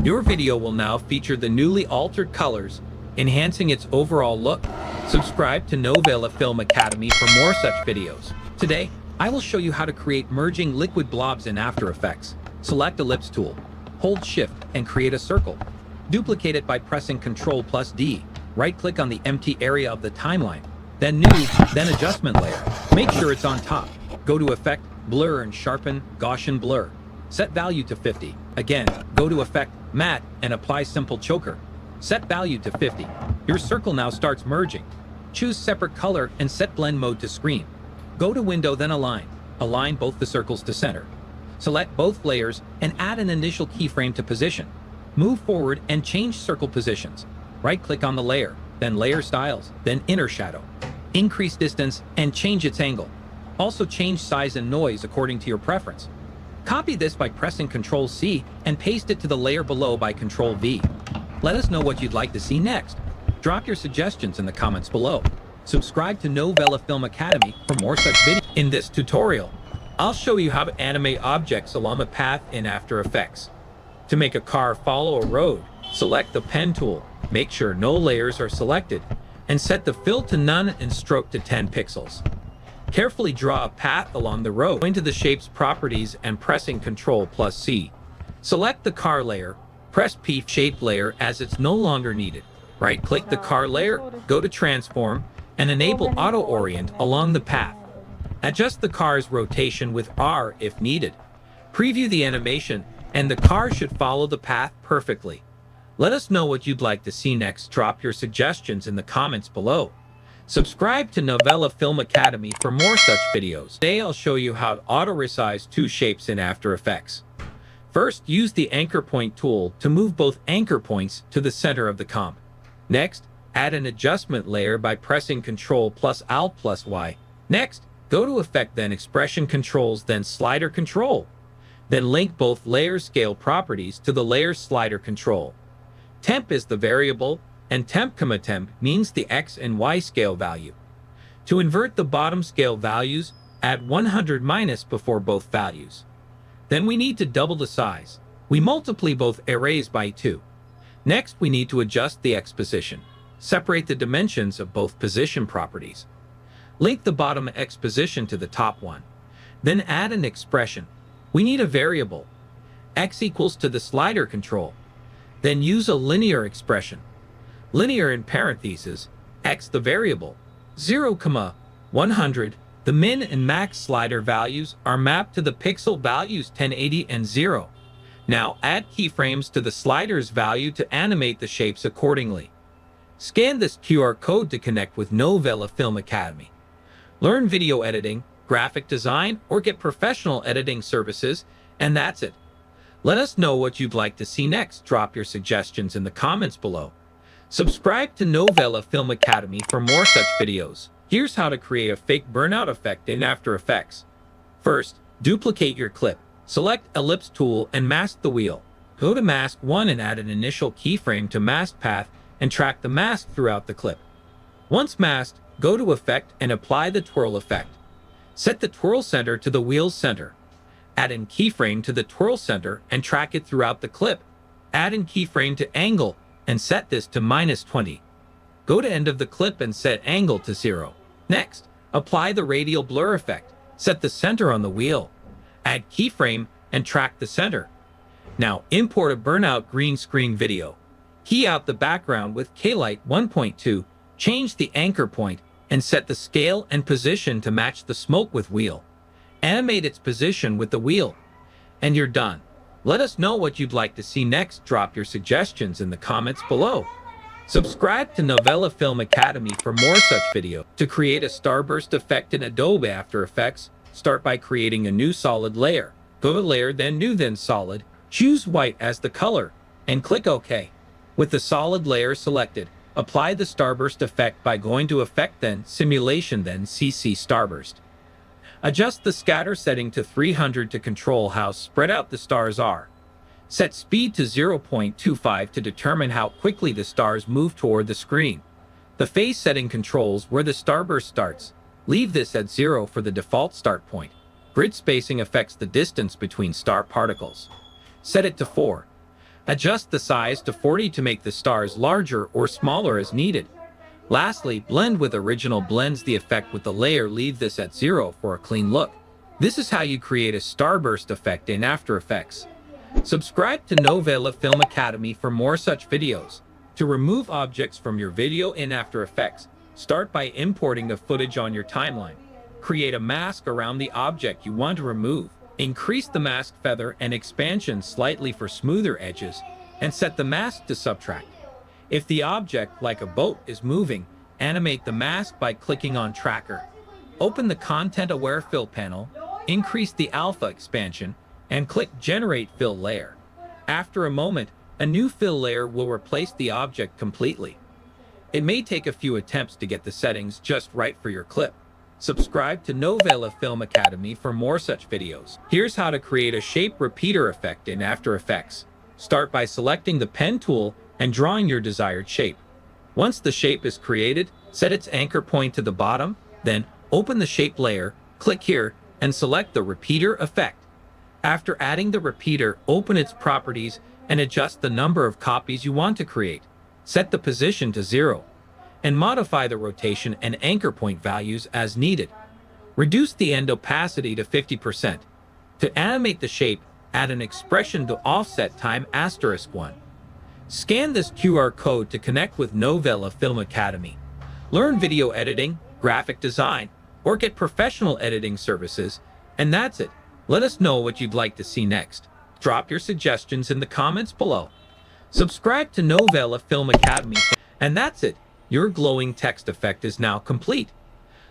Your video will now feature the newly altered colors, enhancing its overall look. Subscribe to Novela Film Academy for more such videos. Today, I will show you how to create merging liquid blobs in After Effects. Select Ellipse tool, hold Shift, and create a circle. Duplicate it by pressing Ctrl+D. Right-click on the empty area of the timeline. Then New, then Adjustment Layer. Make sure it's on top. Go to Effect, Blur and Sharpen, Gaussian Blur. Set value to 50. Again, go to Effect, Matte, and apply Simple Choker. Set value to 50. Your circle now starts merging. Choose separate color and set blend mode to screen. Go to Window, then Align. Align both the circles to center. Select both layers and add an initial keyframe to position. Move forward and change circle positions. Right-click on the layer, then Layer Styles, then Inner Shadow. Increase distance and change its angle. Also change size and noise according to your preference. Copy this by pressing Ctrl+C and paste it to the layer below by Ctrl+V. Let us know what you'd like to see next. Drop your suggestions in the comments below. Subscribe to Novela Film Academy for more such videos. In this tutorial, I'll show you how to animate objects along a path in After Effects. To make a car follow a road, select the Pen tool, make sure no layers are selected, and set the Fill to None and Stroke to 10 pixels. Carefully draw a path along the road. Go into the Shape's properties and pressing Ctrl+C. Select the car layer, press P Shape layer as it's no longer needed. Right-click the car layer, go to Transform, and enable Auto Orient along the path. Adjust the car's rotation with R if needed. Preview the animation, and the car should follow the path perfectly. Let us know what you'd like to see next. Drop your suggestions in the comments below. Subscribe to Novela Film Academy for more such videos. Today I'll show you how to auto-resize two shapes in After Effects. First, use the Anchor Point tool to move both anchor points to the center of the comp. Next, add an adjustment layer by pressing Ctrl+Alt+Y. Next, Go to Effect, then Expression Controls, then Slider Control. Then link both layer scale properties to the layer slider control. Temp is the variable, and temp, temp means the X and Y scale value. To invert the bottom scale values, add 100 minus before both values. Then we need to double the size. We multiply both arrays by 2. Next, we need to adjust the X position. Separate the dimensions of both position properties. Link the bottom X position to the top one. Then add an expression. We need a variable, X equals to the slider control. Then use a linear expression. Linear in parentheses, X the variable, 0, 100. The min and max slider values are mapped to the pixel values 1080 and 0. Now add keyframes to the slider's value to animate the shapes accordingly. Scan this QR code to connect with Novela Film Academy. Learn video editing, graphic design, or get professional editing services, and that's it. Let us know what you'd like to see next. Drop your suggestions in the comments below. Subscribe to Novela Film Academy for more such videos. Here's how to create a fake burnout effect in After Effects. First, duplicate your clip. Select Ellipse tool and mask the wheel. Go to Mask 1 and add an initial keyframe to mask path and track the mask throughout the clip. Once masked, go to Effect and apply the twirl effect. Set the twirl center to the wheel's center. Add in keyframe to the twirl center and track it throughout the clip. Add in keyframe to angle and set this to -20. Go to end of the clip and set angle to 0. Next, apply the radial blur effect. Set the center on the wheel. Add keyframe and track the center. Now import a burnout green screen video. Key out the background with K-Light 1.2. Change the anchor point and set the scale and position to match the smoke with wheel. Animate its position with the wheel. And you're done. Let us know what you'd like to see next. Drop your suggestions in the comments below. Subscribe to Novela Film Academy for more such videos. To create a starburst effect in Adobe After Effects, start by creating a new solid layer. Go to Layer, then New, then Solid. Choose white as the color, and click OK. With the solid layer selected, apply the starburst effect by going to Effect, then Simulation, then CC Starburst. Adjust the scatter setting to 300 to control how spread out the stars are. Set speed to 0.25 to determine how quickly the stars move toward the screen. The phase setting controls where the starburst starts. Leave this at 0 for the default start point. Grid spacing affects the distance between star particles. Set it to 4. Adjust the size to 40 to make the stars larger or smaller as needed. Lastly, blend with original blends the effect with the layer. Leave this at 0 for a clean look. This is how you create a starburst effect in After Effects. Subscribe to Novela Film Academy for more such videos. To remove objects from your video in After Effects, start by importing the footage on your timeline. Create a mask around the object you want to remove. Increase the mask feather and expansion slightly for smoother edges, and set the mask to subtract. If the object, like a boat, is moving, animate the mask by clicking on Tracker. Open the Content-Aware Fill panel, increase the alpha expansion, and click Generate Fill Layer. After a moment, a new fill layer will replace the object completely. It may take a few attempts to get the settings just right for your clip. Subscribe to Novela Film Academy for more such videos. Here's how to create a shape repeater effect in After Effects. Start by selecting the pen tool and drawing your desired shape. Once the shape is created, set its anchor point to the bottom, then open the shape layer, click here, and select the repeater effect. After adding the repeater, open its properties and adjust the number of copies you want to create. Set the position to 0. And modify the rotation and anchor point values as needed. Reduce the end opacity to 50%. To animate the shape, add an expression to offset time *1. Scan this QR code to connect with Novela Film Academy. Learn video editing, graphic design, or get professional editing services, and that's it. Let us know what you'd like to see next. Drop your suggestions in the comments below. Subscribe to Novela Film Academy, and that's it. Your glowing text effect is now complete.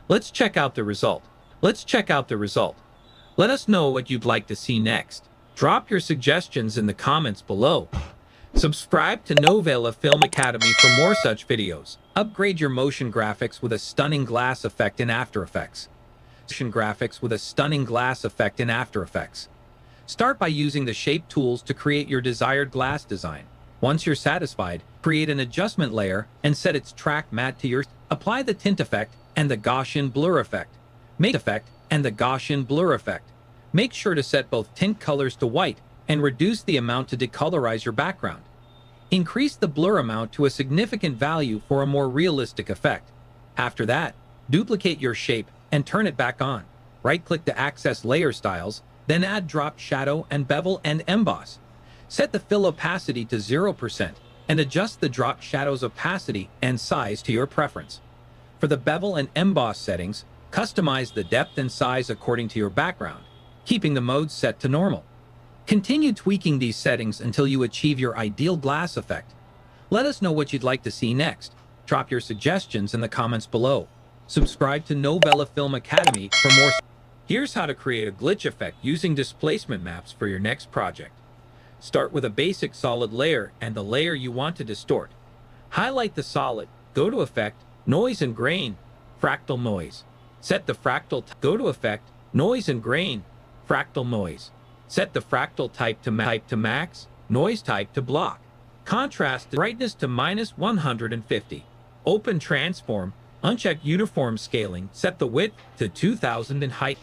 Let's check out the result. Let us know what you'd like to see next. Drop your suggestions in the comments below. Subscribe to Novela Film Academy for more such videos. Upgrade your motion graphics with a stunning glass effect in After Effects. graphics with a stunning glass effect in After Effects. Start by using the shape tools to create your desired glass design. Once you're satisfied, create an adjustment layer and set its track matte to your. Apply the tint effect and the Gaussian blur effect. Make sure to set both tint colors to white and reduce the amount to decolorize your background. Increase the blur amount to a significant value for a more realistic effect. After that, duplicate your shape and turn it back on. Right-click to access layer styles, then add drop shadow and bevel and emboss. Set the fill opacity to 0% and adjust the drop shadow's opacity and size to your preference. For the bevel and emboss settings, customize the depth and size according to your background, keeping the modes set to normal. Continue tweaking these settings until you achieve your ideal glass effect. Let us know what you'd like to see next. Drop your suggestions in the comments below. Subscribe to Novela Film Academy for more. Here's how to create a glitch effect using displacement maps for your next project. Start with a basic solid layer and the layer you want to distort. Highlight the solid, go to Effect, Noise and Grain, Fractal Noise. Set the fractal go to Effect, Noise and Grain, Fractal Noise. Set the fractal type to max, noise type to block. Contrast brightness to -150. Open transform, uncheck uniform scaling, set the width to 2000 and height.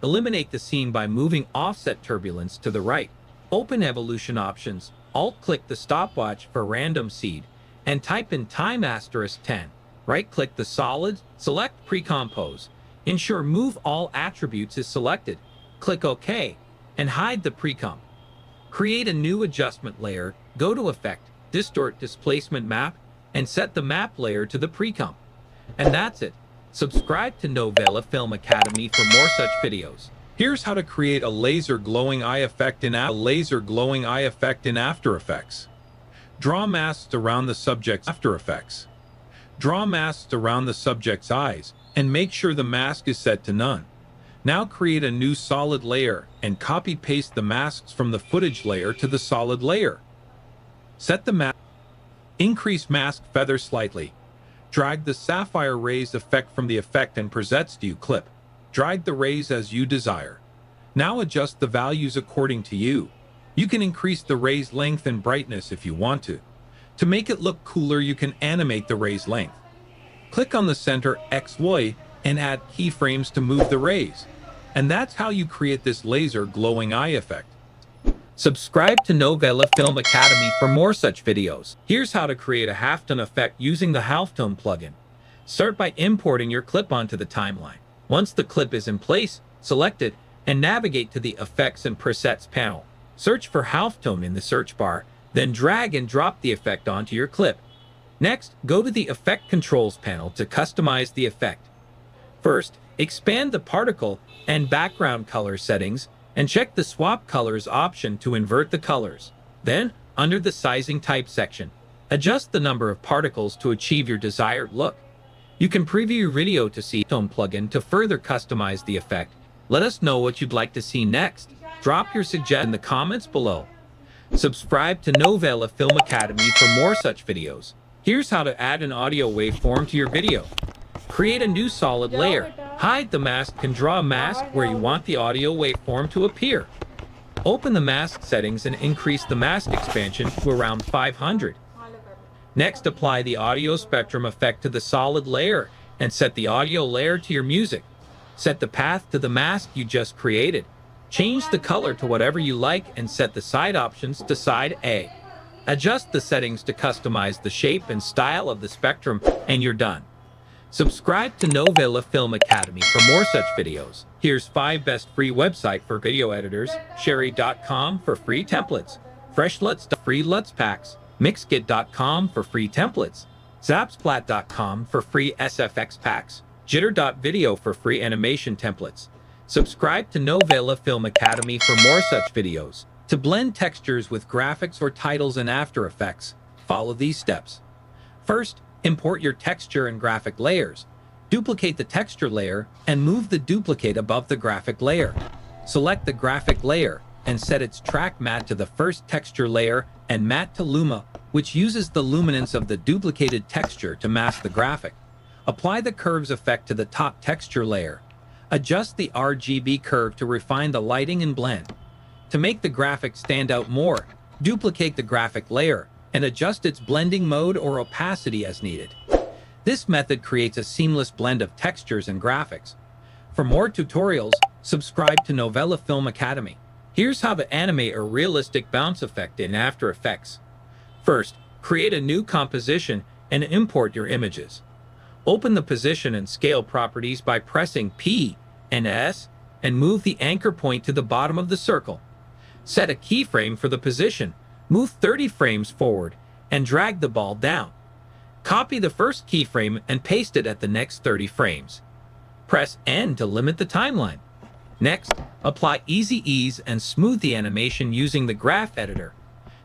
Eliminate the scene by moving offset turbulence to the right. Open evolution options, alt-click the stopwatch for random seed, and type in time *10. Right-click the solid, select pre-compose. Ensure Move All Attributes is selected. Click OK, and hide the pre-comp. Create a new adjustment layer, go to Effect, Distort Displacement Map, and set the map layer to the pre-comp. And that's it. Subscribe to Novela Film Academy for more such videos. Here's how to create a laser glowing eye effect in After Effects. Draw masks around the subject's eyes and make sure the mask is set to none. Now create a new solid layer and copy-paste the masks from the footage layer to the solid layer. Set the mask. Increase mask feather slightly. Drag the sapphire rays effect from the Effect and Presets View clip. Drag the rays as you desire. Now adjust the values according to you. You can increase the ray's length and brightness if you want to. To make it look cooler, you can animate the ray's length. Click on the center XY and add keyframes to move the rays. And that's how you create this laser glowing eye effect. Subscribe to Novela Film Academy for more such videos. Here's how to create a halftone effect using the halftone plugin. Start by importing your clip onto the timeline. Once the clip is in place, select it and navigate to the Effects and Presets panel. Search for halftone in the search bar, then drag and drop the effect onto your clip. Next, go to the Effect Controls panel to customize the effect. First, expand the particle and background color settings and check the Swap Colors option to invert the colors. Then, under the Sizing Type section, adjust the number of particles to achieve your desired look. You can preview your video to see Tone plugin to further customize the effect. Let us know what you'd like to see next. Drop your suggestions in the comments below. Subscribe to Novela Film Academy for more such videos. Here's how to add an audio waveform to your video. Create a new solid layer. Hide the mask and draw a mask where you want the audio waveform to appear. Open the mask settings and increase the mask expansion to around 500. Next, apply the audio spectrum effect to the solid layer and set the audio layer to your music. Set the path to the mask you just created. Change the color to whatever you like and set the side options to side A. Adjust the settings to customize the shape and style of the spectrum, and you're done. Subscribe to Novela Film Academy for more such videos. Here's 5 best free website for video editors: Sherry.com for free templates, FreshLuts free LUTs packs, Mixkit.com for free templates, Zapsplat.com for free SFX packs, Jitter.video for free animation templates. Subscribe to Novela Film Academy for more such videos. To blend textures with graphics or titles in After Effects, follow these steps. First, import your texture and graphic layers. Duplicate the texture layer and move the duplicate above the graphic layer. Select the graphic layer and set its track matte to the first texture layer and matte to Luma, which uses the luminance of the duplicated texture to mask the graphic. Apply the curves effect to the top texture layer. Adjust the RGB curve to refine the lighting and blend. To make the graphic stand out more, duplicate the graphic layer and adjust its blending mode or opacity as needed. This method creates a seamless blend of textures and graphics. For more tutorials, subscribe to Novela Film Academy. Here's how to animate a realistic bounce effect in After Effects. First, create a new composition and import your images. Open the position and scale properties by pressing P and S and move the anchor point to the bottom of the circle. Set a keyframe for the position, move 30 frames forward, and drag the ball down. Copy the first keyframe and paste it at the next 30 frames. Press N to limit the timeline. Next, apply Easy Ease and smooth the animation using the graph editor.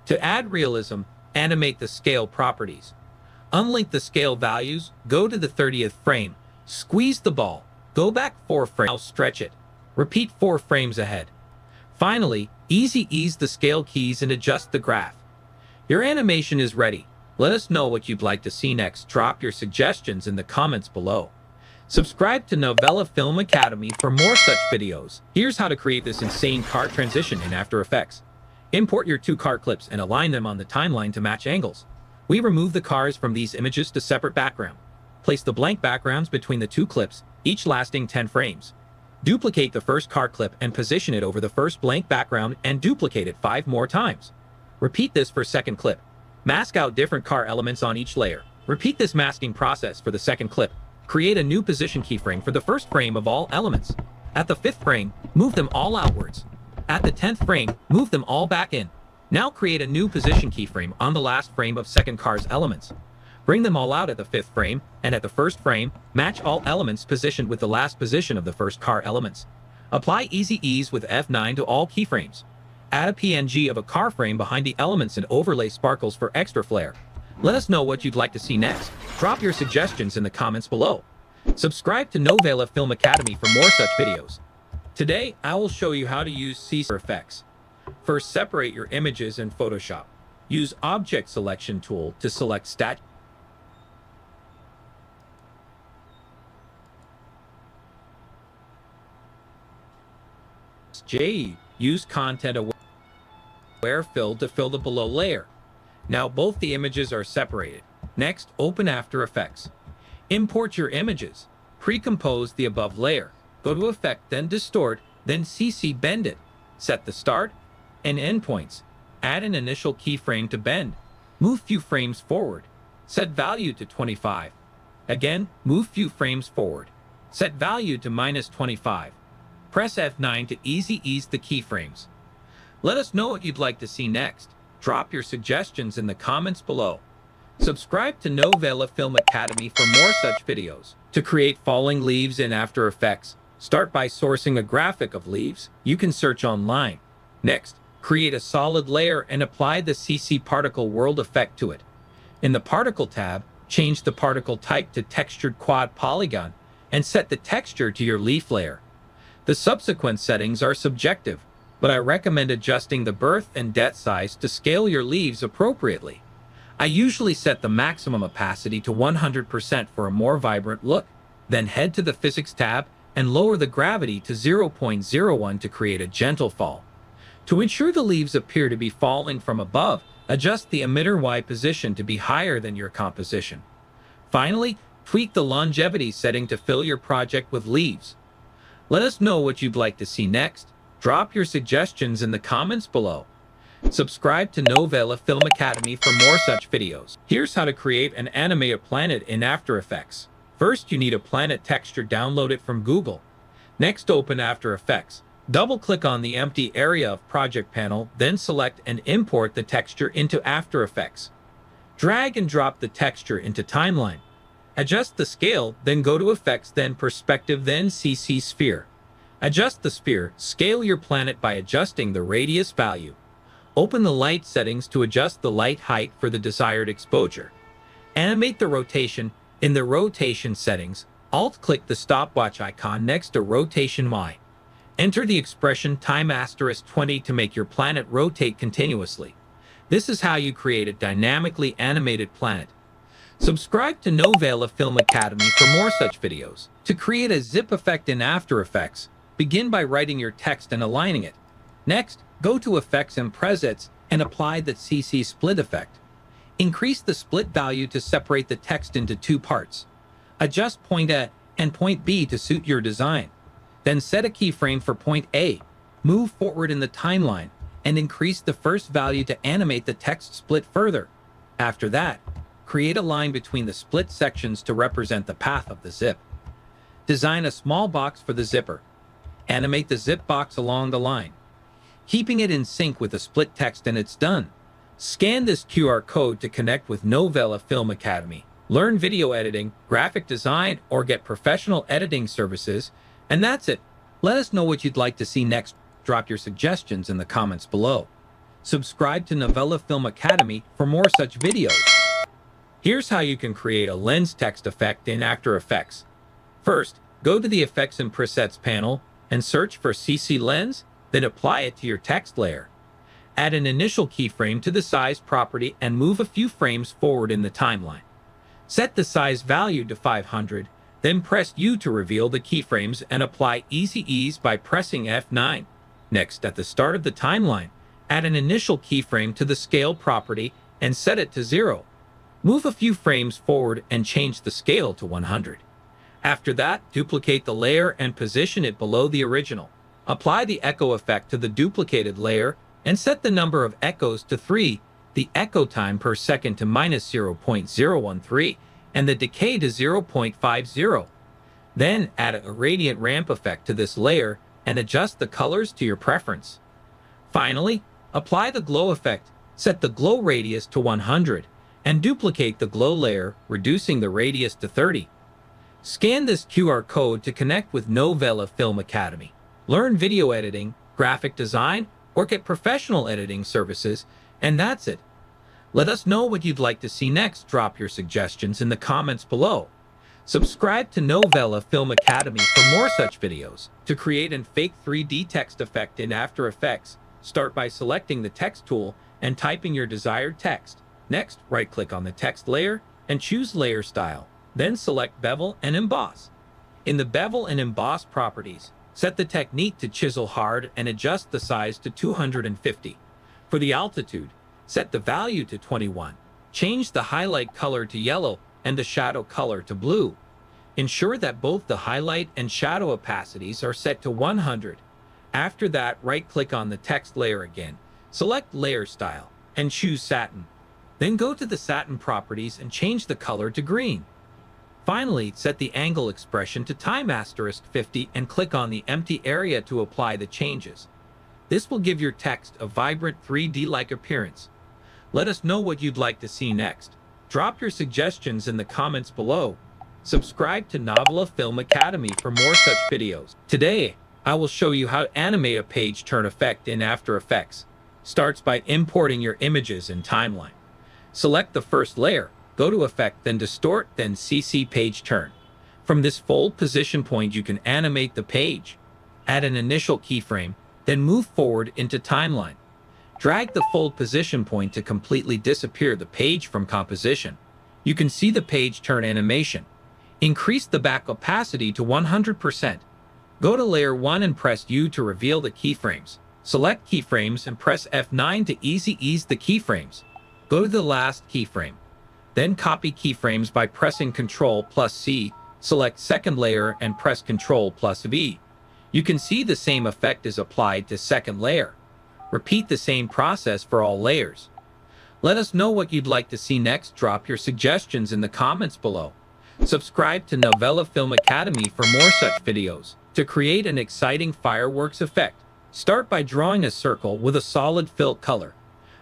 To add realism, animate the scale properties. Unlink the scale values, go to the 30th frame, squeeze the ball, go back 4 frames, now stretch it. Repeat 4 frames ahead. Finally, Easy Ease the scale keys and adjust the graph. Your animation is ready. Let us know what you'd like to see next. Drop your suggestions in the comments below. Subscribe to Novela Film Academy for more such videos. Here's how to create this insane car transition in After Effects. Import your 2 car clips and align them on the timeline to match angles. We remove the cars from these images to separate background. Place the blank backgrounds between the 2 clips, each lasting 10 frames. Duplicate the first car clip and position it over the first blank background and duplicate it 5 more times. Repeat this for second clip. Mask out different car elements on each layer. Repeat this masking process for the second clip. Create a new position keyframe for the first frame of all elements. At the 5th frame, move them all outwards. At the 10th frame, move them all back in. Now create a new position keyframe on the last frame of second car's elements. Bring them all out at the 5th frame, and at the 1st frame, match all elements positioned with the last position of the first car elements. Apply Easy Ease with F9 to all keyframes. Add a PNG of a car frame behind the elements and overlay sparkles for extra flair. Let us know what you'd like to see next. Drop your suggestions in the comments below. Subscribe to Novela Film Academy for more such videos. Today, I will show you how to use Premeire effects. First, separate your images in Photoshop. Use Object Selection tool to select Stat. J. Use Content Aware Fill to fill the below layer. Now both the images are separated. Next, open After Effects. Import your images. Pre-compose the above layer. Go to Effect, then Distort, then CC Bend it. Set the start and end points. Add an initial keyframe to bend. Move few frames forward. Set value to 25. Again, move few frames forward. Set value to -25. Press F9 to Easy Ease the keyframes. Let us know what you'd like to see next. Drop your suggestions in the comments below. Subscribe to Novela Film Academy for more such videos. To create falling leaves in After Effects, start by sourcing a graphic of leaves. You can search online. Next, create a solid layer and apply the CC Particle World effect to it. In the Particle tab, change the particle type to Textured Quad Polygon and set the texture to your leaf layer. The subsequent settings are subjective, but I recommend adjusting the birth and death size to scale your leaves appropriately. I usually set the maximum opacity to 100% for a more vibrant look, then head to the Physics tab and lower the gravity to 0.01 to create a gentle fall. To ensure the leaves appear to be falling from above, adjust the emitter Y position to be higher than your composition. Finally, tweak the longevity setting to fill your project with leaves. Let us know what you'd like to see next. Drop your suggestions in the comments below. Subscribe to Novela Film Academy for more such videos. Here's how to create and animate a planet in After Effects. First, you need a planet texture. Download it from Google. Next, open After Effects. Double-click on the empty area of Project Panel, then select and import the texture into After Effects. Drag and drop the texture into Timeline. Adjust the scale, then go to Effects, then Perspective, then CC Sphere. Adjust the sphere. Scale your planet by adjusting the radius value. Open the light settings to adjust the light height for the desired exposure. Animate the rotation. In the rotation settings, Alt-click the stopwatch icon next to Rotation Y. Enter the expression time *20 to make your planet rotate continuously. This is how you create a dynamically animated planet. Subscribe to Novela Film Academy for more such videos. To create a zip effect in After Effects, begin by writing your text and aligning it. Next, go to Effects and Presets and apply the CC split effect. Increase the split value to separate the text into two parts. Adjust point A and point B to suit your design. Then set a keyframe for point A. Move forward in the timeline and increase the first value to animate the text split further. After that, create a line between the split sections to represent the path of the zip. Design a small box for the zipper. Animate the zip box along the line, keeping it in sync with the split text, and it's done. Scan this QR code to connect with Novela Film Academy. Learn video editing, graphic design, or get professional editing services. And that's it. Let us know what you'd like to see next. Drop your suggestions in the comments below. Subscribe to Novela Film Academy for more such videos. Here's how you can create a lens text effect in After Effects. First, go to the Effects and Presets panel and search for CC Lens, then apply it to your text layer. Add an initial keyframe to the size property and move a few frames forward in the timeline. Set the size value to 500, then press U to reveal the keyframes and apply Easy Ease by pressing F9. Next, at the start of the timeline, add an initial keyframe to the scale property and set it to 0. Move a few frames forward and change the scale to 100. After that, duplicate the layer and position it below the original. Apply the echo effect to the duplicated layer and set the number of echoes to 3, the echo time per second to -0.013, and the decay to 0.50. Then add a radiant ramp effect to this layer and adjust the colors to your preference. Finally, apply the glow effect, set the glow radius to 100, and duplicate the glow layer, reducing the radius to 30. Scan this QR code to connect with Novela Film Academy. Learn video editing, graphic design, or get professional editing services, and that's it. Let us know what you'd like to see next. Drop your suggestions in the comments below. Subscribe to Novela Film Academy for more such videos. To create a fake 3D text effect in After Effects, start by selecting the text tool and typing your desired text. Next, right-click on the text layer and choose Layer Style. Then select Bevel and Emboss. In the Bevel and Emboss properties, set the technique to chisel hard and adjust the size to 250. For the altitude, set the value to 21. Change the highlight color to yellow and the shadow color to blue. Ensure that both the highlight and shadow opacities are set to 100. After that, right-click on the text layer again, select Layer Style, and choose Satin. Then go to the Satin properties and change the color to green. Finally, set the angle expression to time *50 and click on the empty area to apply the changes. This will give your text a vibrant 3D-like appearance. Let us know what you'd like to see next. Drop your suggestions in the comments below. Subscribe to Novela Film Academy for more such videos. Today, I will show you how to animate a page turn effect in After Effects. Starts by importing your images in timeline. Select the first layer, go to Effect, then Distort, then CC Page Turn. From this fold position point, you can animate the page. Add an initial keyframe, then move forward into timeline. Drag the fold position point to completely disappear the page from composition. You can see the page turn animation. Increase the back opacity to 100%. Go to Layer 1 and press U to reveal the keyframes. Select Keyframes and press F9 to Easy Ease the keyframes. Go to the last keyframe. Then copy keyframes by pressing Ctrl+C. Select second layer and press Ctrl+V. You can see the same effect is applied to second layer. Repeat the same process for all layers. Let us know what you'd like to see next. Drop your suggestions in the comments below. Subscribe to Novela Film Academy for more such videos. To create an exciting fireworks effect, start by drawing a circle with a solid fill color.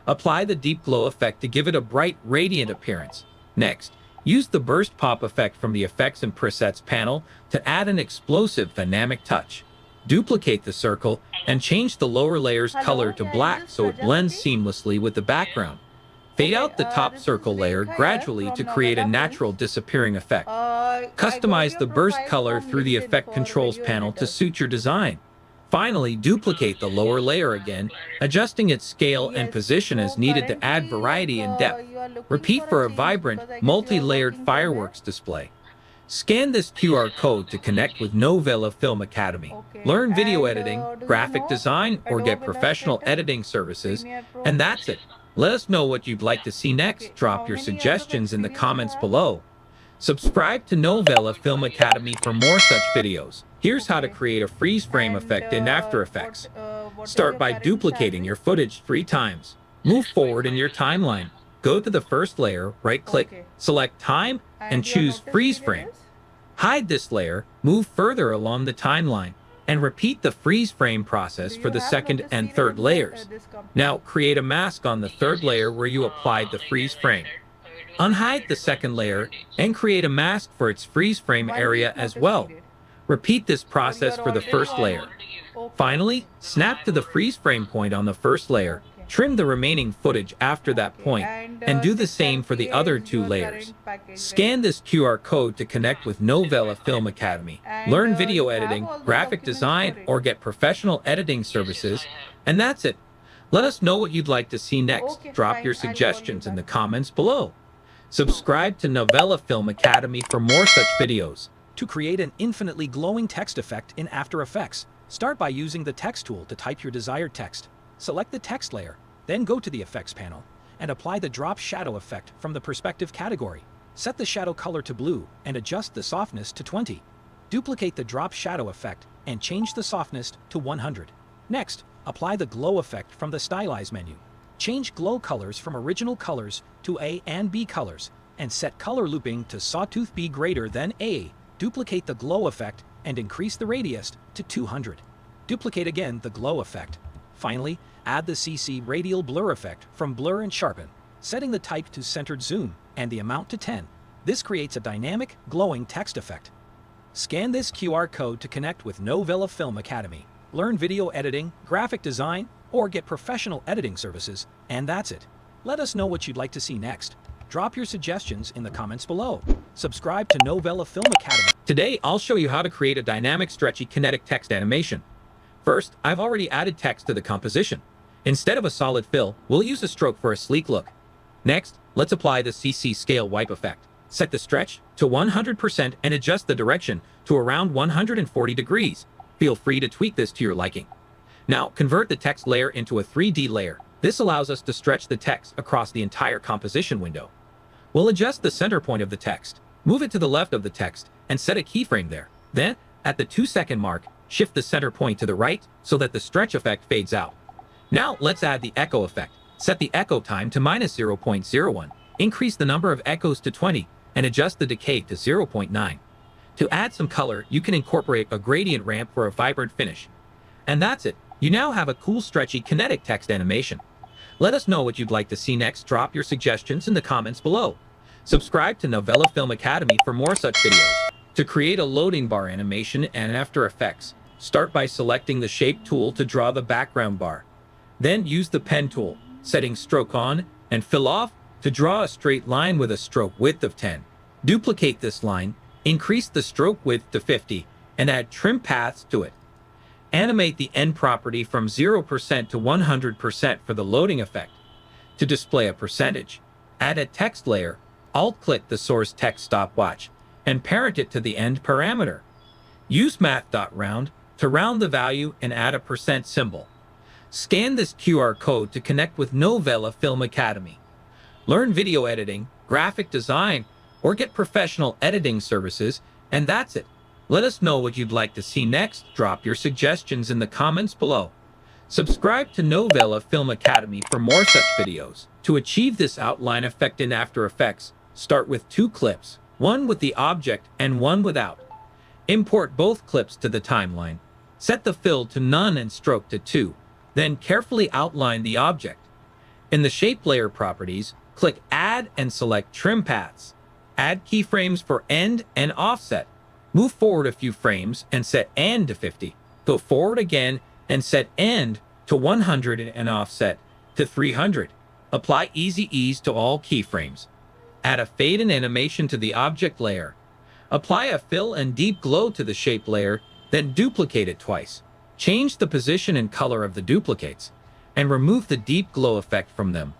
Apply the deep glow effect to give it a bright, radiant appearance. Next, use the burst pop effect from the Effects and Presets panel to add an explosive, dynamic touch. Duplicate the circle and change the lower layer's color to black so it blends seamlessly with the background. Fade out the top circle layer gradually to create a natural disappearing effect. Customize the burst color through the Effect Controls panel to suit your design. Finally, duplicate the lower layer again, adjusting its scale and position as needed to add variety and depth. Repeat for a vibrant, multi-layered fireworks display. Scan this QR code to connect with Novela Film Academy. Okay. Learn video And, editing, do you graphic know design, or get Adobe professional Illustrator, editing services. Premiere Pro? And that's it. Let us know what you'd like to see next. Okay. Drop How your many years of suggestions in the experience comments you have? below. Subscribe to Novela Film Academy for more such videos. Here's how to Okay. create a freeze frame And, effect in After Effects. what is Start your by current duplicating salary? your footage 3 times. Move forward in your timeline. Go to the first layer, right-click, Okay. select Time, and your choose notice Freeze period Frame. is? Hide this layer, move further along the timeline, and repeat the freeze frame process Do for you the have second notice and period third with, layers. this company? Now create a mask on the third layer where you applied the freeze frame. Unhide the second layer and create a mask for its freeze frame 1 area week as notice well. period. Repeat this Or process you're for the already first on- layer. Okay. Finally, snap to the freeze frame point on the first layer. Okay. Trim the remaining footage after that Okay. point, And, and do the same 6 for the LPA other is 2 your layers. current package, Scan right? this QR code to connect with Novela Film Academy. And, Learn you video have editing, all the graphic documents design, for it. or get professional editing services. And that's it. Let us know what you'd like to see next. Okay, Drop fine. your I'll call you suggestions in the back. comments below. Subscribe to Novela Film Academy for more such videos. To create an infinitely glowing text effect in After Effects, start by using the text tool to type your desired text. Select the text layer, then go to the Effects panel and apply the Drop Shadow effect from the Perspective category. Set the shadow color to blue and adjust the softness to 20. Duplicate the Drop Shadow effect and change the softness to 100. Next, apply the Glow effect from the Stylize menu. Change glow colors from original colors to A and B colors and set color looping to Sawtooth B greater than A. Duplicate the glow effect and increase the radius to 200. Duplicate again the glow effect. Finally, add the CC radial blur effect from Blur and Sharpen, setting the type to centered zoom and the amount to 10. This creates a dynamic, glowing text effect. Scan this QR code to connect with Novela Film Academy. Learn video editing, graphic design, or get professional editing services, and that's it. Let us know what you'd like to see next. Drop your suggestions in the comments below. Subscribe to Novela Film Academy. Today, I'll show you how to create a dynamic, stretchy, kinetic text animation. First, I've already added text to the composition. Instead of a solid fill, we'll use a stroke for a sleek look. Next, let's apply the CC Scale Wipe effect. Set the stretch to 100% and adjust the direction to around 140 degrees. Feel free to tweak this to your liking. Now, convert the text layer into a 3D layer. This allows us to stretch the text across the entire composition window. We'll adjust the center point of the text. Move it to the left of the text and set a keyframe there. Then, at the 2-second mark, shift the center point to the right so that the stretch effect fades out. Now, let's add the echo effect. Set the echo time to -0.01. Increase the number of echoes to 20 and adjust the decay to 0.9. To add some color, you can incorporate a gradient ramp for a vibrant finish. And that's it. You now have a cool, stretchy, kinetic text animation. Let us know what you'd like to see next. Drop your suggestions in the comments below. Subscribe to Novela Film Academy for more such videos. To create a loading bar animation and After Effects, start by selecting the Shape tool to draw the background bar. Then use the Pen tool, setting Stroke on and Fill off to draw a straight line with a stroke width of 10. Duplicate this line, increase the stroke width to 50, and add trim paths to it. Animate the end property from 0% to 100% for the loading effect. To display a percentage, add a text layer, alt-click the source text stopwatch, and parent it to the end parameter. Use math.round to round the value and add a % symbol. Scan this QR code to connect with Novela Film Academy. Learn video editing, graphic design, or get professional editing services, and that's it. Let us know what you'd like to see next. Drop your suggestions in the comments below. Subscribe to Novela Film Academy for more such videos. To achieve this outline effect in After Effects, start with 2 clips, one with the object and one without. Import both clips to the timeline. Set the fill to none and stroke to 2. Then carefully outline the object. In the Shape Layer properties, click Add and select Trim Paths. Add keyframes for end and offset. Move forward a few frames and set end to 50. Go forward again and set end to 100 and offset to 300. Apply Easy Ease to all keyframes. Add a fade and animation to the object layer. Apply a fill and deep glow to the shape layer, then duplicate it twice. Change the position and color of the duplicates, and remove the deep glow effect from them.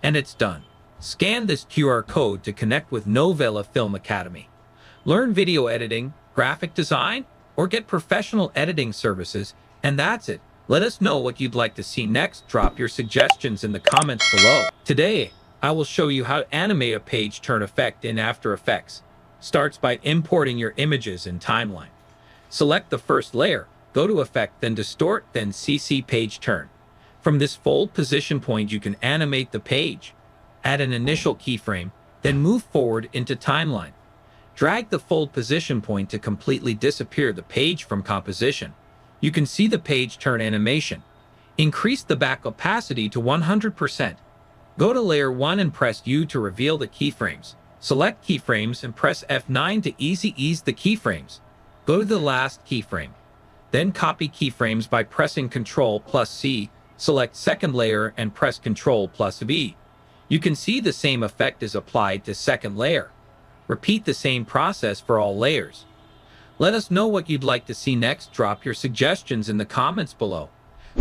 And it's done. Scan this QR code to connect with Novela Film Academy. Learn video editing, graphic design, or get professional editing services, and that's it. Let us know what you'd like to see next. Drop your suggestions in the comments below. Today, I will show you how to animate a page turn effect in After Effects. Starts by importing your images in timeline. Select the first layer, go to Effect, then Distort, then CC Page Turn. From this fold position point, you can animate the page. Add an initial keyframe, then move forward into timeline. Drag the fold position point to completely disappear the page from composition. You can see the page turn animation. Increase the back opacity to 100%. Go to Layer 1 and press U to reveal the keyframes. Select keyframes and press F9 to ease the keyframes. Go to the last keyframe. Then copy keyframes by pressing Ctrl+C. Select second layer and press Ctrl+V. You can see the same effect is applied to second layer. Repeat the same process for all layers. Let us know what you'd like to see next. Drop your suggestions in the comments below.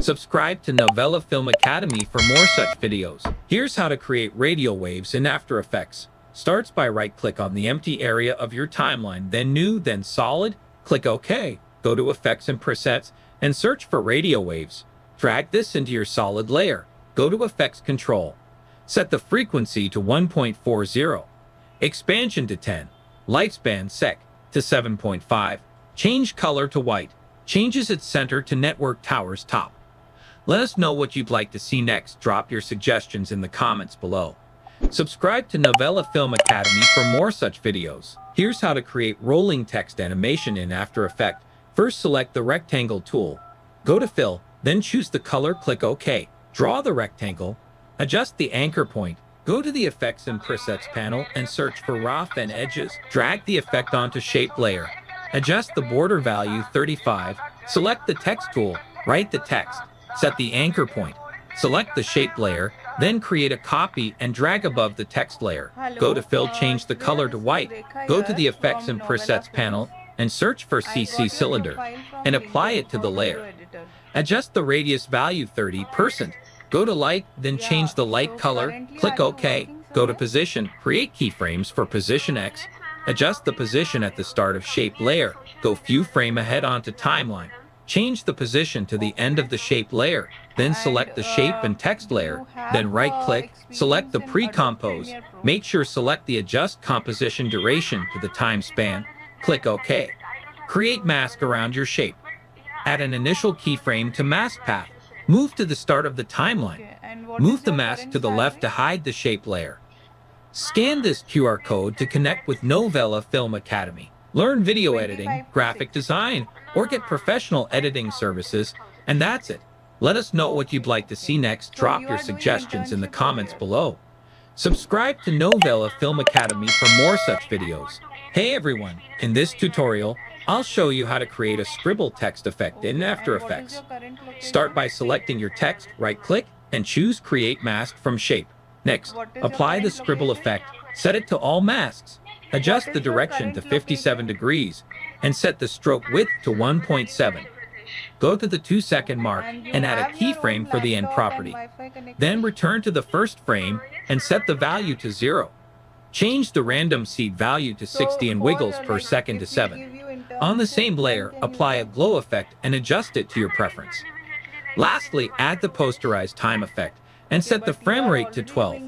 Subscribe to Novela Film Academy for more such videos. Here's how to create radio waves in After Effects. Starts by right-click on the empty area of your timeline, then New, then Solid. Click OK. Go to Effects and Presets and search for radio waves. Drag this into your solid layer. Go to Effects Control. Set the frequency to 1.40. Expansion to 10. Lifespan sec to 7.5. Change color to white. Changes its center to Network Tower's top. Let us know what you'd like to see next. Drop your suggestions in the comments below. Subscribe to Novela Film Academy for more such videos. Here's how to create rolling text animation in After Effects. First, select the rectangle tool. Go to Fill, then choose the color. Click OK. Draw the rectangle. Adjust the anchor point. Go to the Effects and Presets panel and search for Rough and Edges. Drag the effect onto Shape layer. Adjust the border value 35. Select the Text tool. Write the text. Set the anchor point. Select the Shape layer. Then create a copy and drag above the text layer. Go to Fill, change the color to white. Go to the Effects and Presets panel and search for CC Cylinder and apply it to the layer. Adjust the radius value 30%. Go to Light, then change the light color. Click OK. Go to Position. Create keyframes for Position X. Adjust the position at the start of Shape layer. Go few frame ahead onto Timeline. Change the position to the end of the Shape layer. Then select the Shape and Text layer. Then right-click, select the Pre-Compose. Make sure select the Adjust Composition Duration to the time span. Click OK. Create mask around your shape. Add an initial keyframe to Mask Path. Move to the start of the timeline. Move the mask to the left to hide the shape layer. Scan this QR code to connect with Novela Film Academy. Learn video editing, graphic design, or get professional editing services, and that's it. Let us know what you'd like to see next. Drop your suggestions in the comments below. Subscribe to Novela Film Academy for more such videos. Hey everyone, in this tutorial, I'll show you how to create a scribble text effect in After Effects. Start by selecting your text, right-click, and choose Create Mask from Shape. Next, apply the scribble effect, set it to all masks. Adjust the direction to 57 degrees, and set the stroke width to 1.7. Go to the 2-second mark and add a keyframe for the end property. Then return to the first frame and set the value to 0. Change the random seed value to 60 and wiggles per second to 7. On the same layer, apply a glow effect and adjust it to your preference. Lastly, add the posterized time effect and set the frame rate to 12.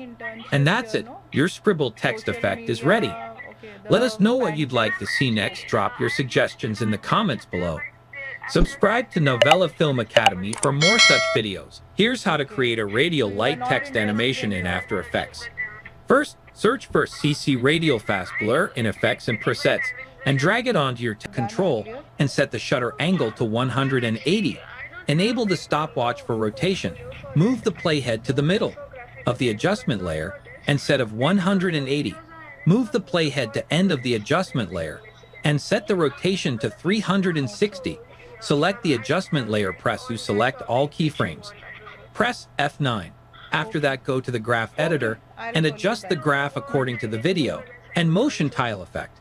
And that's it, your scribble text effect is ready. Let us know what you'd like to see next. Drop your suggestions in the comments below. Subscribe to Novela Film Academy for more such videos. Here's how to create a radial light text animation in After Effects. First, search for CC Radial Fast Blur in Effects and Presets and drag it onto your control and set the shutter angle to 180. Enable the stopwatch for rotation. Move the playhead to the middle of the adjustment layer and set of 180. Move the playhead to end of the adjustment layer and set the rotation to 360. Select the adjustment layer, press to select all keyframes. Press F9. After that, go to the graph editor and adjust the graph according to the video and motion tile effect.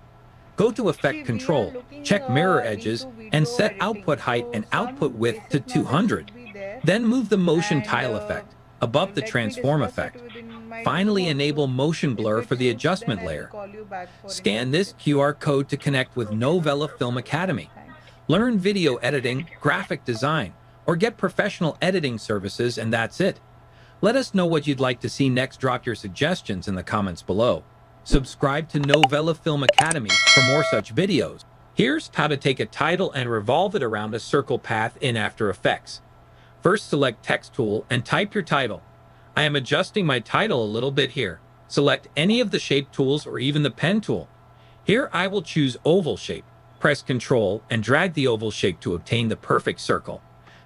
Go to Effect Control, check Mirror Edges, and set output height and output width to 200. Then move the motion tile effect above the transform effect. Finally, enable motion blur for the adjustment layer. Scan this QR code to connect with Novela Film Academy. Learn video editing, graphic design, or get professional editing services, and that's it. Let us know what you'd like to see next. Drop your suggestions in the comments below. Subscribe to Novela Film Academy for more such videos. Here's how to take a title and revolve it around a circle path in After Effects. First, select Text tool and type your title. I am adjusting my title a little bit here. Select any of the shape tools or even the pen tool. Here I will choose oval shape. Press Ctrl and drag the oval shape to obtain the perfect circle.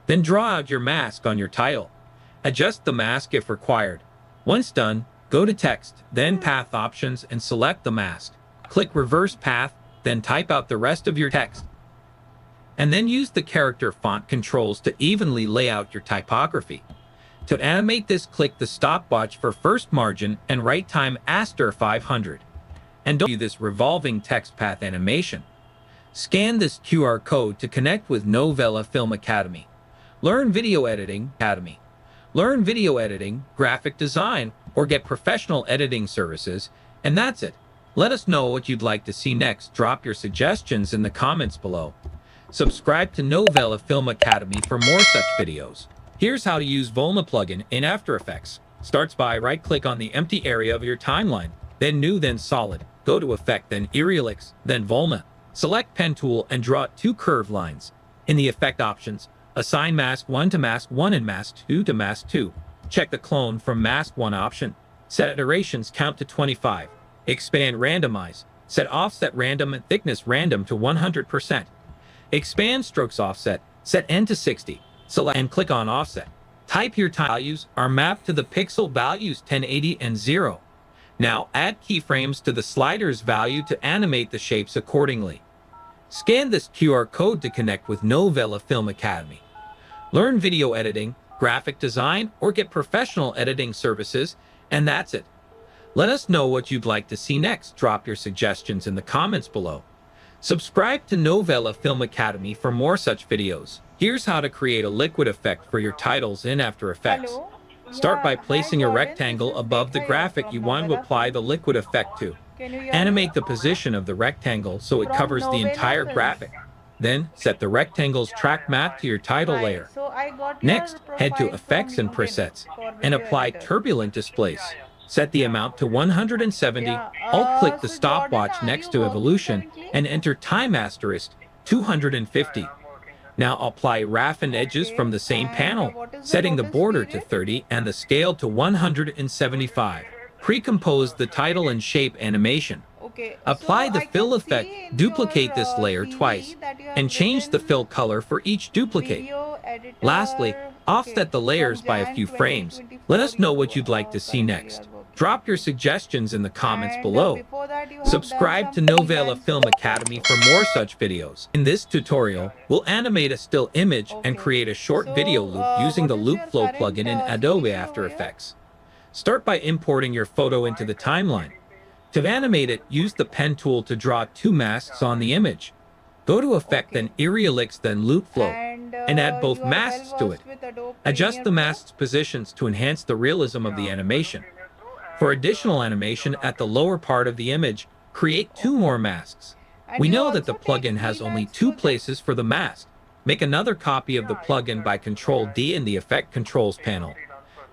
Then draw out your mask on your title. Adjust the mask if required. Once done, go to Text, then Path Options and select the mask. Click Reverse Path, then type out the rest of your text. And then use the character font controls to evenly lay out your typography. To animate this, click the stopwatch for first margin and write time *500. And don't do this revolving text path animation. Scan this QR code to connect with Novela Film Academy. Learn video editing, graphic design, or get professional editing services, and that's it. Let us know what you'd like to see next. Drop your suggestions in the comments below. Subscribe to Novela Film Academy for more such videos. Here's how to use Volma plugin in After Effects. Starts by right-click on the empty area of your timeline, then New, then Solid. Go to Effect, then Aerialix, then Volma. Select Pen tool and draw 2 curved lines. In the Effect options, assign Mask 1 to Mask 1 and Mask 2 to Mask 2. Check the Clone from Mask 1 option. Set iterations count to 25. Expand Randomize. Set Offset Random and Thickness Random to 100%. Expand Strokes Offset. Set N to 60. Select and click on Offset. Type your values are mapped to the pixel values 1080 and 0. Now add keyframes to the slider's value to animate the shapes accordingly. Scan this QR code to connect with Novela Film Academy. Learn video editing, graphic design, or get professional editing services, and that's it. Let us know what you'd like to see next. Drop your suggestions in the comments below. Subscribe to Novela Film Academy for more such videos. Here's how to create a liquid effect for your titles in After Effects. Start by placing a rectangle above the graphic you want to apply the liquid effect to. Animate the position of the rectangle so it covers the entire graphic. Then, set the rectangle's track map to your title layer. Next, head to Effects and Presets, and apply Turbulent Displace. Set the amount to 170, alt-click the stopwatch next to Evolution, and enter Time * 250. Now apply Roughen Edges from the same panel, setting the border to 30 and the scale to 175. Pre-compose the title and shape animation. Apply the fill effect, duplicate this layer twice, and change the fill color for each duplicate. Lastly, offset the layers by a few frames. Let us know what you'd like to see next. Drop your suggestions in the comments below. Subscribe to Novela Film Academy for more such videos. In this tutorial, we'll animate a still image and create a short video loop using the Loop Flow plugin in Adobe After Effects. Start by importing your photo into the timeline. To animate it, use the Pen tool to draw 2 masks on the image. Go to Effect, then Aerialix, then Loop Flow, and add both masks to it. Adjust the masks' positions to enhance the realism of the animation. For additional animation at the lower part of the image, create 2 more masks. We know that the plugin has only 2 places for the mask. Make another copy of the plugin by Ctrl-D in the Effect Controls panel.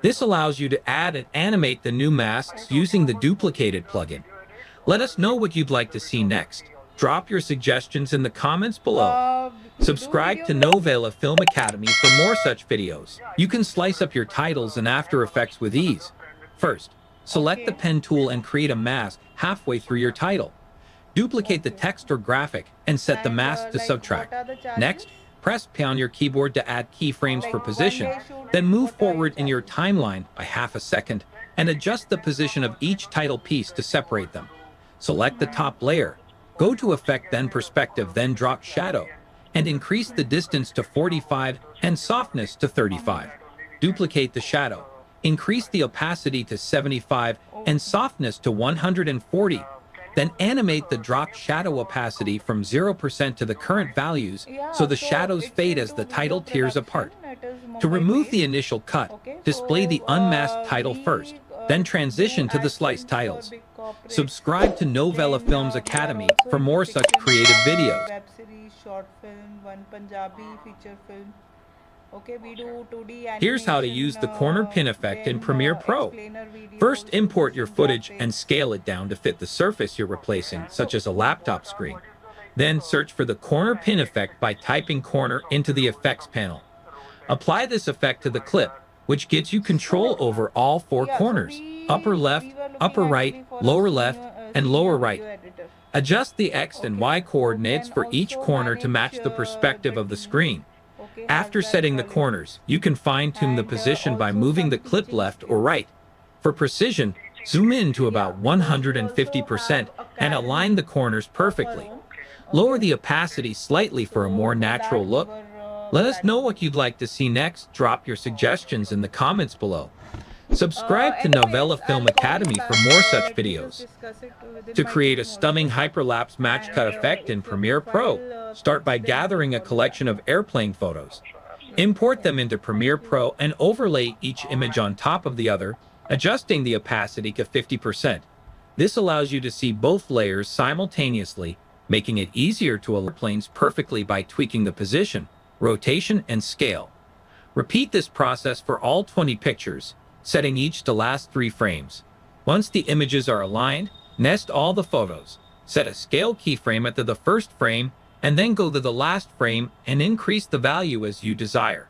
This allows you to add and animate the new masks using the duplicated plugin. Let us know what you'd like to see next. Drop your suggestions in the comments below. Subscribe to Novela Film Academy for more such videos. You can slice up your titles in After Effects with ease. First, select the Pen tool and create a mask halfway through your title. Duplicate the text or graphic and set the mask to subtract. Next, press P on your keyboard to add keyframes for position, then move forward in your timeline by ½ second and adjust the position of each title piece to separate them. Select the top layer, go to Effect, then Perspective, then drop Shadow, and increase the distance to 45 and softness to 35. Duplicate the shadow, increase the opacity to 75 and softness to 140. Then animate the drop shadow opacity from 0% to the current values so the shadows fade as the title tears apart. To remove the initial cut, display the unmasked title first. then transition to the slice titles. Subscribe to Novela Films Academy for more such creative videos. Web series, short film, one Punjabi feature film. Okay, we do 2D animation. Here's how to use the corner pin effect in Premiere Pro. First, import your footage and scale it down to fit the surface you're replacing, such as a laptop screen. Then search for the corner pin effect by typing corner into the effects panel. Apply this effect to the clip, which gives you control over all four corners: upper left, upper right, lower left, and lower right. Adjust the X and Y coordinates for each corner to match the perspective of the screen. After setting the corners, you can fine-tune the position by moving the clip left or right. For precision, zoom in to about 150% and align the corners perfectly. Lower the opacity slightly for a more natural look. Let us know what you'd like to see next. Drop your suggestions in the comments below. Subscribe to Novela Film Academy for more such videos. To create a stunning hyperlapse match cut effect in Premiere Pro, start by gathering a collection of airplane photos. Import them into Premiere Pro and overlay each image on top of the other, adjusting the opacity to 50%. This allows you to see both layers simultaneously, making it easier to align planes perfectly by tweaking the position, rotation, and scale. Repeat this process for all 20 pictures, setting each to last 3 frames. Once the images are aligned, nest all the photos. Set a scale keyframe at the first frame, and then go to the last frame and increase the value as you desire.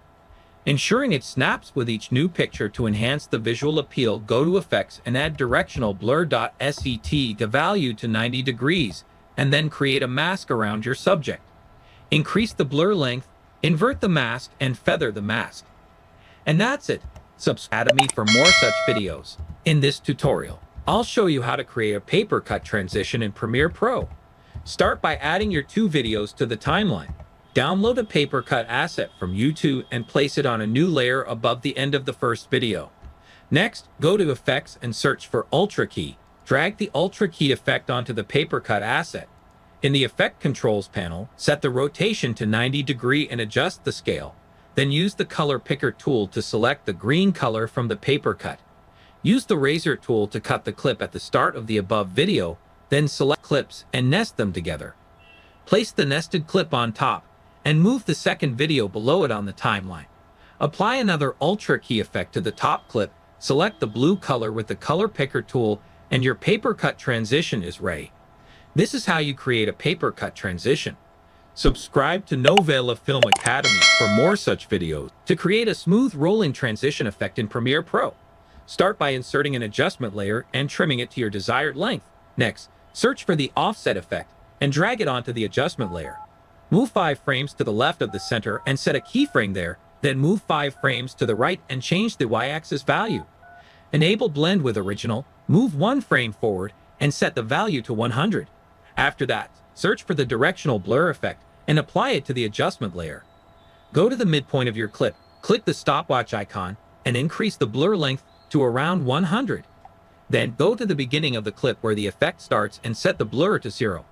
Ensuring it snaps with each new picture to enhance the visual appeal, go to Effects and add Directional Blur.set the value to 90 degrees, and then create a mask around your subject. Increase the blur length, invert the mask, and feather the mask. And that's it. Subscribe to me for more such videos. In this tutorial, I'll show you how to create a paper cut transition in Premiere Pro. Start by adding your 2 videos to the timeline. Download a paper cut asset from YouTube and place it on a new layer above the end of the first video. Next, go to Effects and search for Ultra Key. Drag the Ultra Key effect onto the paper cut asset. In the Effect Controls panel, set the rotation to 90 degrees and adjust the scale. Then use the Color Picker tool to select the green color from the paper cut. Use the Razor tool to cut the clip at the start of the above video, then select clips and nest them together. Place the nested clip on top, and move the second video below it on the timeline. Apply another Ultra Key effect to the top clip, select the blue color with the Color Picker tool, and your paper cut transition is ready. This is how you create a paper cut transition. Subscribe to Novela Film Academy for more such videos. To create a smooth rolling transition effect in Premiere Pro, start by inserting an adjustment layer and trimming it to your desired length. Next, search for the offset effect and drag it onto the adjustment layer. Move 5 frames to the left of the center and set a keyframe there, then move 5 frames to the right and change the y-axis value. Enable Blend with Original, move 1 frame forward and set the value to 100. After that, search for the Directional Blur effect and apply it to the adjustment layer. Go to the midpoint of your clip, click the stopwatch icon, and increase the blur length to around 100. Then go to the beginning of the clip where the effect starts and set the blur to 0.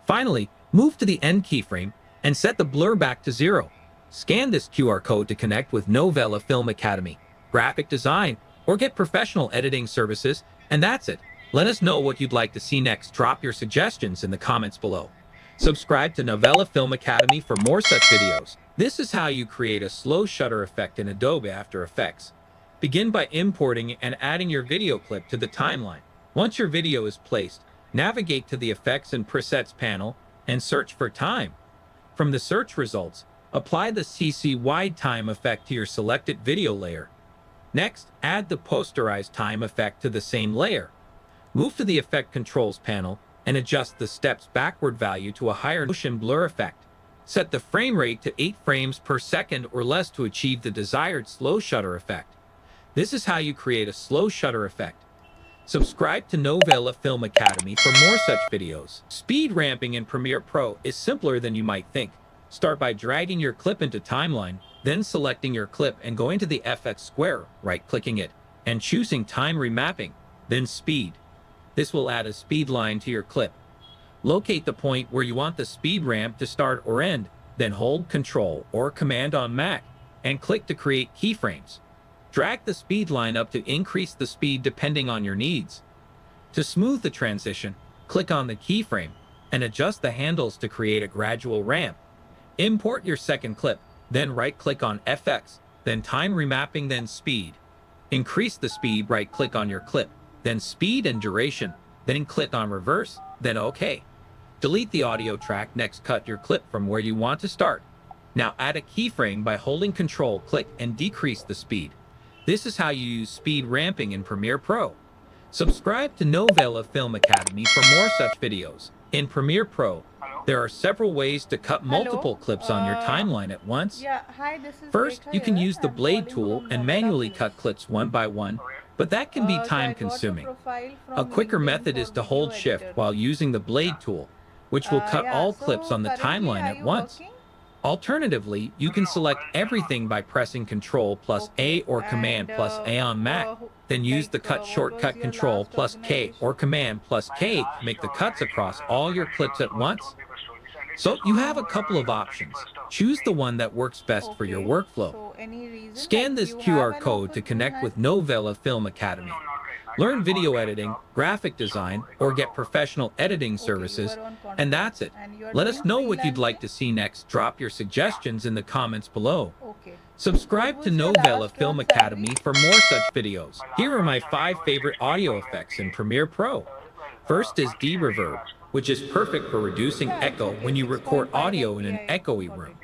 Finally, move to the end keyframe and set the blur back to 0. Scan this QR code to connect with Novela Film Academy, graphic design, or get professional editing services, and that's it. Let us know what you'd like to see next. Drop your suggestions in the comments below. Subscribe to Novela Film Academy for more such videos. This is how you create a slow shutter effect in Adobe After Effects. Begin by importing and adding your video clip to the timeline. Once your video is placed, navigate to the Effects and Presets panel and search for time. From the search results, apply the CC Wide Time effect to your selected video layer. Next, add the Posterize Time effect to the same layer. Move to the Effect Controls panel and adjust the steps backward value to a higher motion blur effect. Set the frame rate to 8 frames per second or less to achieve the desired slow shutter effect. This is how you create a slow shutter effect. Subscribe to Novela Film Academy for more such videos. Speed ramping in Premiere Pro is simpler than you might think. Start by dragging your clip into timeline, then selecting your clip and going to the FX square, right-clicking it, and choosing Time Remapping, then Speed. This will add a speed line to your clip. Locate the point where you want the speed ramp to start or end, then hold Ctrl or Command on Mac, and click to create keyframes. Drag the speed line up to increase the speed depending on your needs. To smooth the transition, click on the keyframe and adjust the handles to create a gradual ramp. Import your second clip, then right-click on FX, then time remapping, then speed. Increase the speed, right-click on your clip, then speed and duration, then click on reverse, then OK. Delete the audio track, next cut your clip from where you want to start. Now add a keyframe by holding Control, click and decrease the speed. This is how you use speed ramping in Premiere Pro. Subscribe to Novela Film Academy for more such videos. In Premiere Pro, there are several ways to cut multiple clips on your timeline at once. Yeah, hi, this is First, Rekha you can here. use the I'm blade calling tool from and Novela manually Films. cut clips one by one, but that can be So I got your time-consuming. profile A from quicker LinkedIn method is for to hold video Shift editor. while using the blade tool, which will cut Yeah, all so clips on the currently, timeline are at you once. working? Alternatively, you can select everything by pressing Control plus A or Command plus A on Mac. Then use the cut what shortcut was your Control last plus K organization? or Command plus K to make the cuts across all your clips at once. So you have a couple of options. Choose the one that works best for your Okay, workflow. so any reason, Scan like, this you QR have an code offer to in connect hand? with Novela Film Academy. Learn video editing, graphic design, or get professional editing Okay, you services, are on contract and that's it. and you are Let us doing know what you'd freelancing? like to see next. Drop your suggestions in the comments below. Okay. Subscribe What to was your Novela last Film job Academy salary? for more such videos. Here are my 5 favorite audio effects in Premiere Pro. First is D-Reverb, which is perfect for reducing echo when you record audio in an echoey room.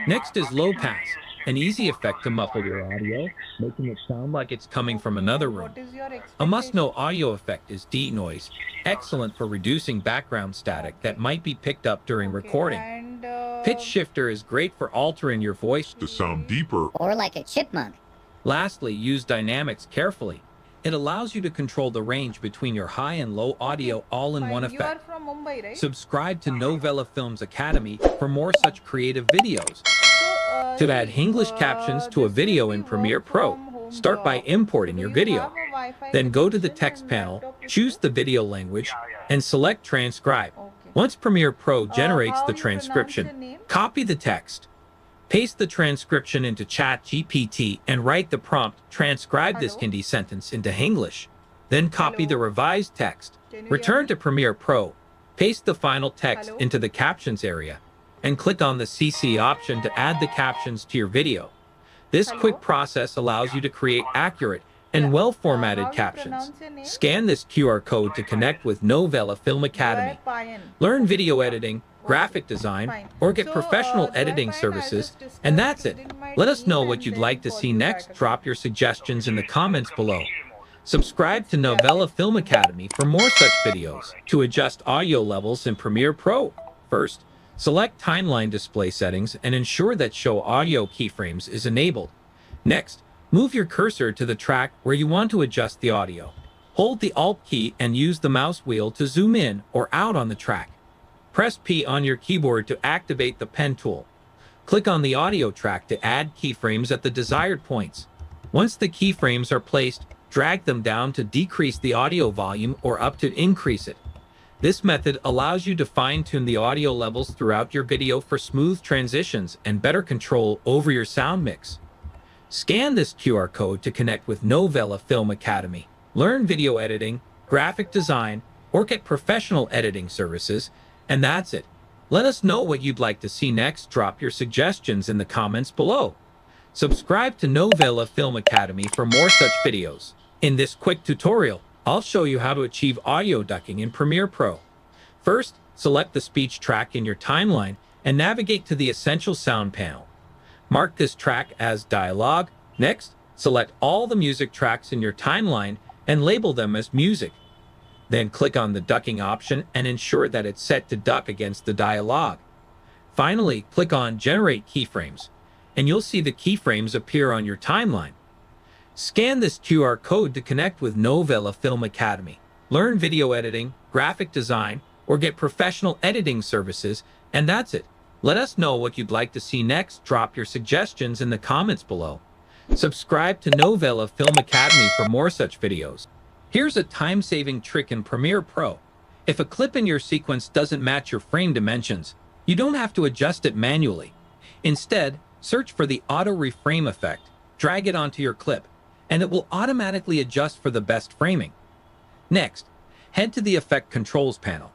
Next is Low Pass, an easy effect to muffle your audio, making it sound like it's coming from another room. What is your A must-know audio effect is denoise, excellent for reducing background static that might be picked up during recording. And Pitch shifter is great for altering your voice to sound deeper. Or like a chipmunk. Lastly, use dynamics carefully. It allows you to control the range between your high and low audio all in one fine. You are effect. from Mumbai, right? Subscribe to Novela Films Academy for more such creative videos. So, To add English captions to a this video will in be Premiere work Pro, from home start by job. importing Do your you video. have a Wi-Fi Then go to the connection text and panel, laptop with choose you? the video language, and select Transcribe. Okay. Once Premiere Pro generates how the you pronounce your transcription, name? copy the text. Paste the transcription into ChatGPT and write the prompt, transcribe this Hello? Hindi sentence into English. Then copy the Hello? revised text. Can you hear Return me? to Premiere Pro, paste the final text Hello? into the captions area, and click on the CC option to add the captions to your video. This Hello? quick process allows you to create accurate and Yeah. well-formatted How you captions. pronounce your name? Scan this QR code to connect with Novela Film Academy. Payan. Learn video editing, graphic design, Fine. or get So, professional Joy editing Payan, I'll services, just discuss and that's it. within my Let us team know what and you'd then like to call see you next. back. Drop your suggestions in the comments below. Subscribe to Novela Film Academy for more such videos. To adjust audio levels in Premiere Pro, first, select Timeline Display Settings and ensure that Show Audio Keyframes is enabled. Next, move your cursor to the track where you want to adjust the audio. Hold the Alt key and use the mouse wheel to zoom in or out on the track. Press P on your keyboard to activate the pen tool. Click on the audio track to add keyframes at the desired points. Once the keyframes are placed, drag them down to decrease the audio volume or up to increase it. This method allows you to fine-tune the audio levels throughout your video for smooth transitions and better control over your sound mix. Scan this QR code to connect with Novela Film Academy. Learn video editing, graphic design, or get professional editing services, and that's it. Let us know what you'd like to see next. Drop your suggestions in the comments below. Subscribe to Novela Film Academy for more such videos. In this quick tutorial, I'll show you how to achieve audio ducking in Premiere Pro. First, select the speech track in your timeline and navigate to the Essential Sound panel. Mark this track as dialogue. Next, select all the music tracks in your timeline and label them as music. Then click on the ducking option and ensure that it's set to duck against the dialogue. Finally, click on Generate Keyframes, and you'll see the keyframes appear on your timeline. Scan this QR code to connect with Novela Film Academy. Learn video editing, graphic design, or get professional editing services, and that's it. Let us know what you'd like to see next. Drop your suggestions in the comments below. Subscribe to Novela Film Academy for more such videos. Here's a time-saving trick in Premiere Pro. If a clip in your sequence doesn't match your frame dimensions, you don't have to adjust it manually. Instead, search for the auto reframe effect, drag it onto your clip, and it will automatically adjust for the best framing. Next, head to the Effect Controls panel.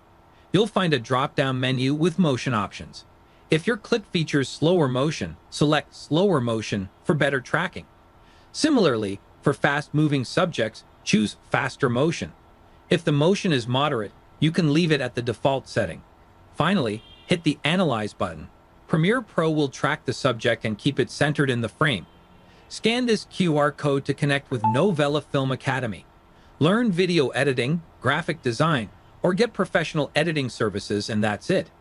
You'll find a drop-down menu with motion options. If your clip features slower motion, select Slower Motion for better tracking. Similarly, for fast-moving subjects, choose Faster Motion. If the motion is moderate, you can leave it at the default setting. Finally, hit the Analyze button. Premiere Pro will track the subject and keep it centered in the frame. Scan this QR code to connect with Novela Film Academy. Learn video editing, graphic design, or get professional editing services, and that's it.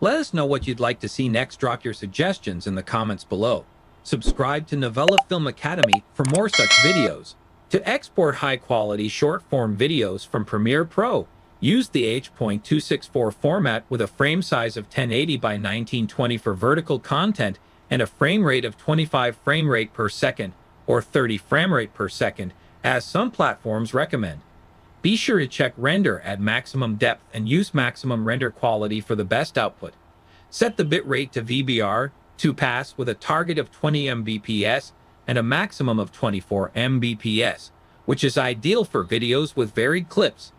Let us know what you'd like to see next. Drop your suggestions in the comments below. Subscribe to Novela Film Academy for more such videos. To export high-quality short-form videos from Premiere Pro, use the H.264 format with a frame size of 1080 by 1920 for vertical content and a frame rate of 25 frame rate per second or 30 frame rate per second, as some platforms recommend. Be sure to check render at maximum depth and use maximum render quality for the best output. Set the bitrate to VBR 2 with a target of 20 Mbps and a maximum of 24 Mbps, which is ideal for videos with varied clips.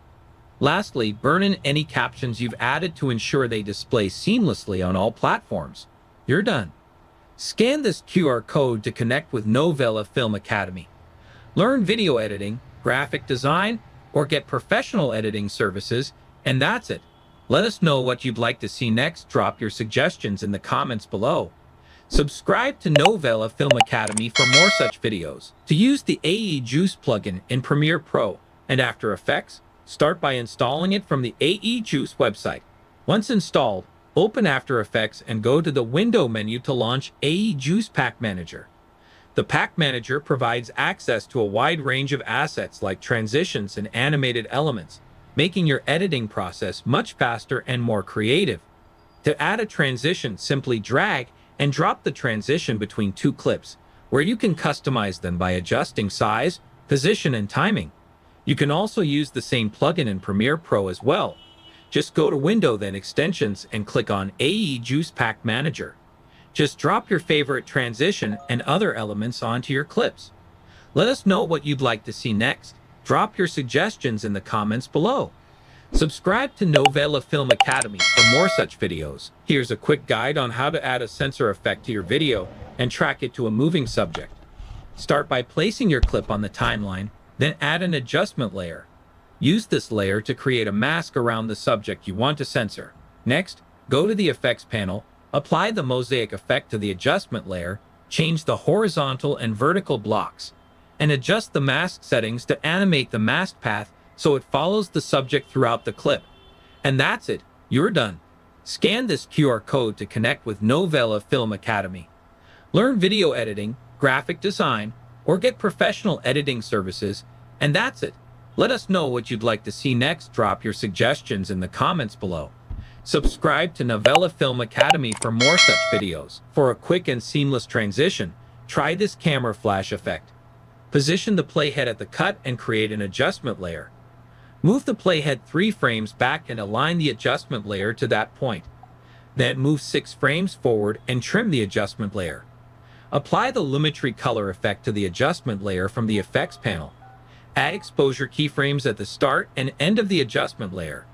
Lastly, burn in any captions you've added to ensure they display seamlessly on all platforms. You're done. Scan this QR code to connect with Novela Film Academy. Learn video editing, graphic design, or get professional editing services, and that's it. Let us know what you'd like to see next. Drop your suggestions in the comments below. Subscribe to Novela Film Academy for more such videos. To use the AE Juice plugin in Premiere Pro and After Effects, start by installing it from the AE Juice website. Once installed, open After Effects and go to the Window menu to launch AE Juice Pack Manager. The Pack Manager provides access to a wide range of assets like transitions and animated elements, making your editing process much faster and more creative. To add a transition, simply drag and drop the transition between two clips, where you can customize them by adjusting size, position, and timing. You can also use the same plugin in Premiere Pro as well. Just go to Window, then Extensions, and click on AE Juice Pack Manager. Just drop your favorite transition and other elements onto your clips. Let us know what you'd like to see next. Drop your suggestions in the comments below. Subscribe to Novela Film Academy for more such videos. Here's a quick guide on how to add a sensor effect to your video and track it to a moving subject. Start by placing your clip on the timeline, then add an adjustment layer. Use this layer to create a mask around the subject you want to censor. Next, go to the Effects panel, apply the mosaic effect to the adjustment layer, change the horizontal and vertical blocks, and adjust the mask settings to animate the mask path so it follows the subject throughout the clip. And that's it, you're done. Scan this QR code to connect with Novela Film Academy. Learn video editing, graphic design, or get professional editing services, and that's it. Let us know what you'd like to see next. Drop your suggestions in the comments below. Subscribe to Novela Film Academy for more such videos. For a quick and seamless transition, try this camera flash effect. Position the playhead at the cut and create an adjustment layer. Move the playhead 3 frames back and align the adjustment layer to that point. Then move 6 frames forward and trim the adjustment layer. Apply the Lumetri color effect to the adjustment layer from the Effects panel. Add exposure keyframes at the start and end of the adjustment layer.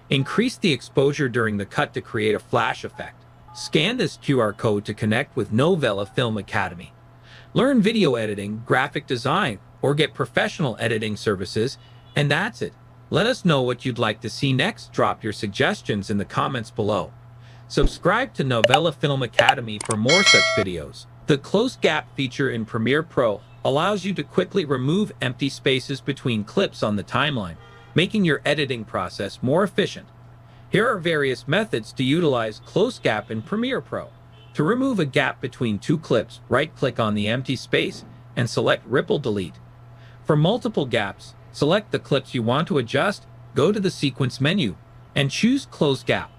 Increase the exposure during the cut to create a flash effect. Scan this QR code to connect with Novela Film Academy. Learn video editing, graphic design, or get professional editing services, and that's it. Let us know what you'd like to see next. Drop your suggestions in the comments below. Subscribe to Novela Film Academy for more such videos. The Close Gap feature in Premiere Pro allows you to quickly remove empty spaces between clips on the timeline, making your editing process more efficient. Here are various methods to utilize Close Gap in Premiere Pro. To remove a gap between two clips, right-click on the empty space and select Ripple Delete. For multiple gaps, select the clips you want to adjust, go to the Sequence menu, and choose Close Gap.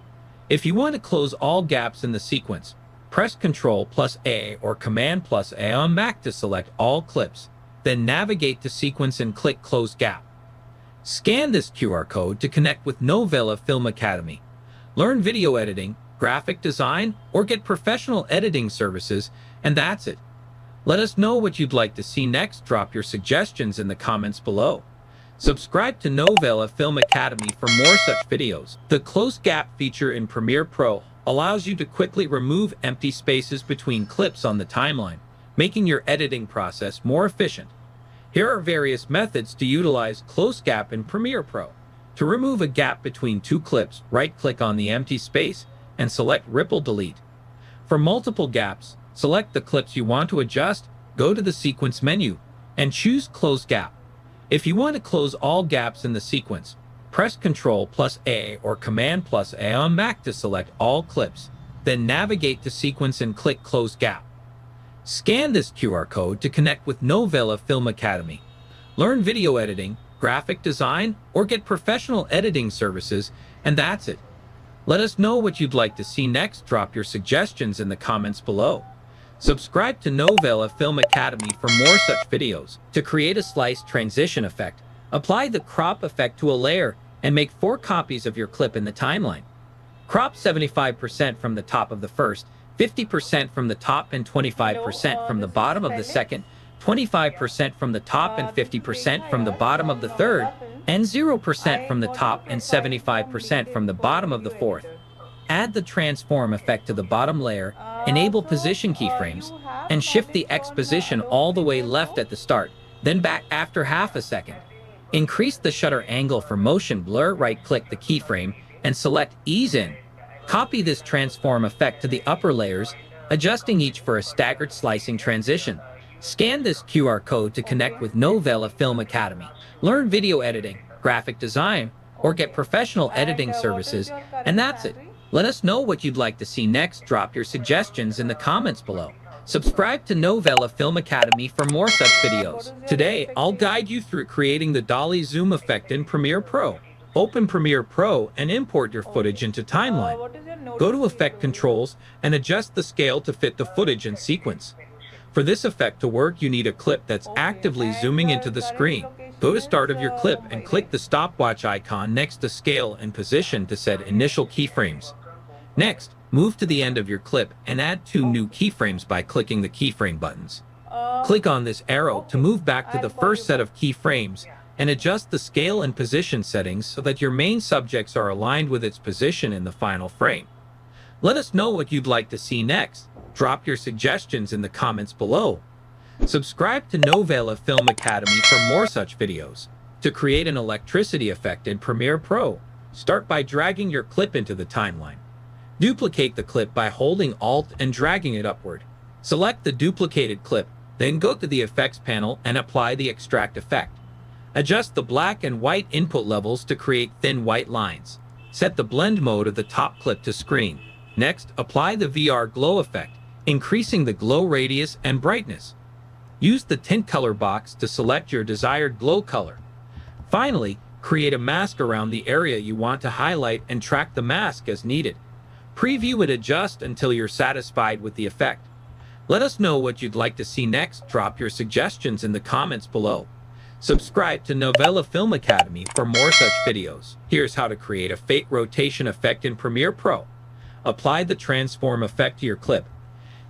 If you want to close all gaps in the sequence, press Ctrl+A or Command+A on Mac to select all clips, then navigate to Sequence and click Close Gap. Scan this QR code to connect with Novela Film Academy. Learn video editing, graphic design, or get professional editing services, and that's it. Let us know what you'd like to see next. Drop your suggestions in the comments below. Subscribe to Novela Film Academy for more such videos. The Close Gap feature in Premiere Pro allows you to quickly remove empty spaces between clips on the timeline, making your editing process more efficient. Here are various methods to utilize Close Gap in Premiere Pro. To remove a gap between two clips, right-click on the empty space and select Ripple Delete. For multiple gaps, select the clips you want to adjust, go to the Sequence menu, and choose Close Gap. If you want to close all gaps in the sequence, press Ctrl+A or Command+A on Mac to select all clips, then navigate to Sequence and click Close Gap. Scan this QR code to connect with Novela Film Academy. Learn video editing, graphic design, or get professional editing services, and that's it. Let us know what you'd like to see next. Drop your suggestions in the comments below. Subscribe to Novela Film Academy for more such videos. To create a slice transition effect, apply the crop effect to a layer and make 4 copies of your clip in the timeline. Crop 75% from the top of the first, 50% from the top and 25% from the bottom of the second, 25% from the top and 50% from the bottom of the third, and 0% from the top and 75% from the bottom of the fourth. Add the transform effect to the bottom layer, enable position keyframes, and shift the X position all the way left at the start, then back after half a second. Increase the shutter angle for motion blur, right-click the keyframe, and select Ease In. Copy this transform effect to the upper layers, adjusting each for a staggered slicing transition. Scan this QR code to connect with Novela Film Academy. Learn video editing, graphic design, or get professional editing services, and that's it. Let us know what you'd like to see next. Drop your suggestions in the comments below. Subscribe to Novela Film Academy for more such videos. Today, I'll guide you through creating the dolly zoom effect in Premiere Pro. Open Premiere Pro and import your footage into Timeline. Go to Effect Controls and adjust the scale to fit the footage and sequence. For this effect to work, you need a clip that's actively zooming into the screen. Go to Start of your clip and click the stopwatch icon next to Scale and Position to set initial keyframes. Next, move to the end of your clip and add 2 new keyframes by clicking the keyframe buttons. Click on this arrow to move back to the first set of keyframes and adjust the scale and position settings so that your main subjects are aligned with its position in the final frame. Let us know what you'd like to see next. Drop your suggestions in the comments below. Subscribe to Novela Film Academy for more such videos. To create an electricity effect in Premiere Pro, start by dragging your clip into the timeline. Duplicate the clip by holding Alt and dragging it upward. Select the duplicated clip, then go to the Effects panel and apply the Extract effect. Adjust the black and white input levels to create thin white lines. Set the blend mode of the top clip to screen. Next, apply the VR glow effect, increasing the glow radius and brightness. Use the tint color box to select your desired glow color. Finally, create a mask around the area you want to highlight and track the mask as needed. Preview and adjust until you're satisfied with the effect. Let us know what you'd like to see next. Drop your suggestions in the comments below. Subscribe to Novela Film Academy for more such videos. Here's how to create a fade rotation effect in Premiere Pro. Apply the transform effect to your clip.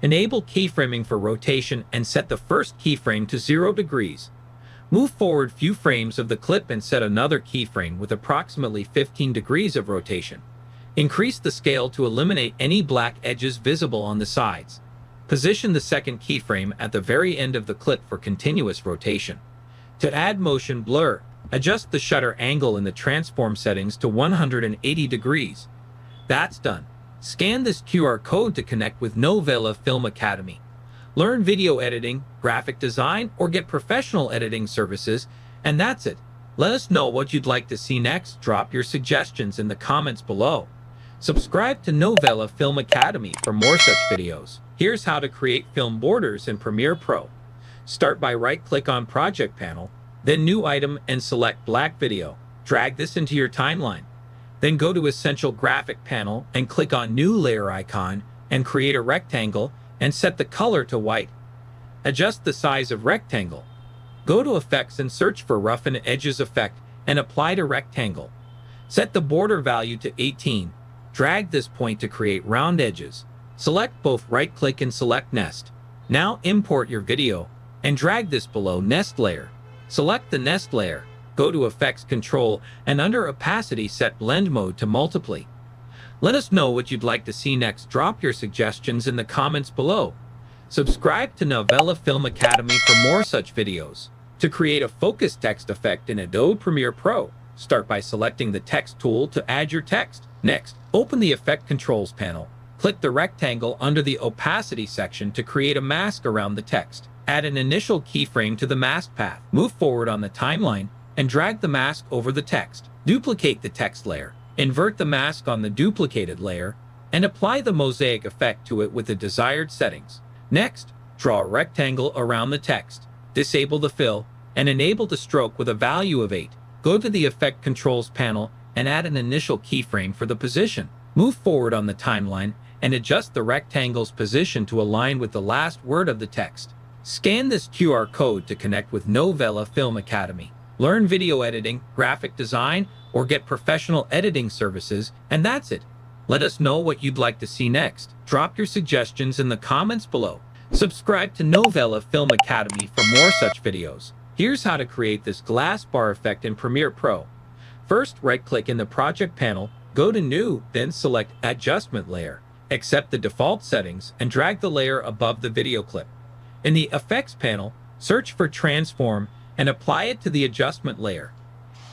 Enable keyframing for rotation and set the first keyframe to 0 degrees. Move forward few frames of the clip and set another keyframe with approximately 15 degrees of rotation. Increase the scale to eliminate any black edges visible on the sides. Position the second keyframe at the very end of the clip for continuous rotation. To add motion blur, adjust the shutter angle in the transform settings to 180 degrees. That's done. Scan this QR code to connect with Novela Film Academy. Learn video editing, graphic design, or get professional editing services, and that's it. Let us know what you'd like to see next. Drop your suggestions in the comments below. Subscribe to Novela Film Academy for more such videos. Here's how to create film borders in Premiere Pro. Start by right-click on Project Panel, then New Item and select Black Video. Drag this into your timeline. Then go to Essential Graphic Panel and click on New Layer icon and create a rectangle and set the color to white. Adjust the size of rectangle. Go to Effects and search for Roughen Edges effect and apply to rectangle. Set the border value to 18. Drag this point to create round edges. Select both right-click and select Nest. Now import your video and drag this below Nest Layer. Select the Nest Layer, go to Effects Control, and under Opacity set Blend Mode to Multiply. Let us know what you'd like to see next. Drop your suggestions in the comments below. Subscribe to Novela Film Academy for more such videos. To create a focus text effect in Adobe Premiere Pro, start by selecting the Text tool to add your text. Next, open the Effect Controls panel. Click the rectangle under the Opacity section to create a mask around the text. Add an initial keyframe to the mask path. Move forward on the timeline and drag the mask over the text. Duplicate the text layer. Invert the mask on the duplicated layer and apply the mosaic effect to it with the desired settings. Next, draw a rectangle around the text. Disable the fill and enable the stroke with a value of 8. Go to the Effect Controls panel and add an initial keyframe for the position. Move forward on the timeline and adjust the rectangle's position to align with the last word of the text. Scan this QR code to connect with Novela Film Academy. Learn video editing, graphic design, or get professional editing services, and that's it. Let us know what you'd like to see next. Drop your suggestions in the comments below. Subscribe to Novela Film Academy for more such videos. Here's how to create this glass bar effect in Premiere Pro. First, right-click in the Project panel, go to New, then select Adjustment Layer. Accept the default settings and drag the layer above the video clip. In the Effects panel, search for Transform and apply it to the adjustment layer.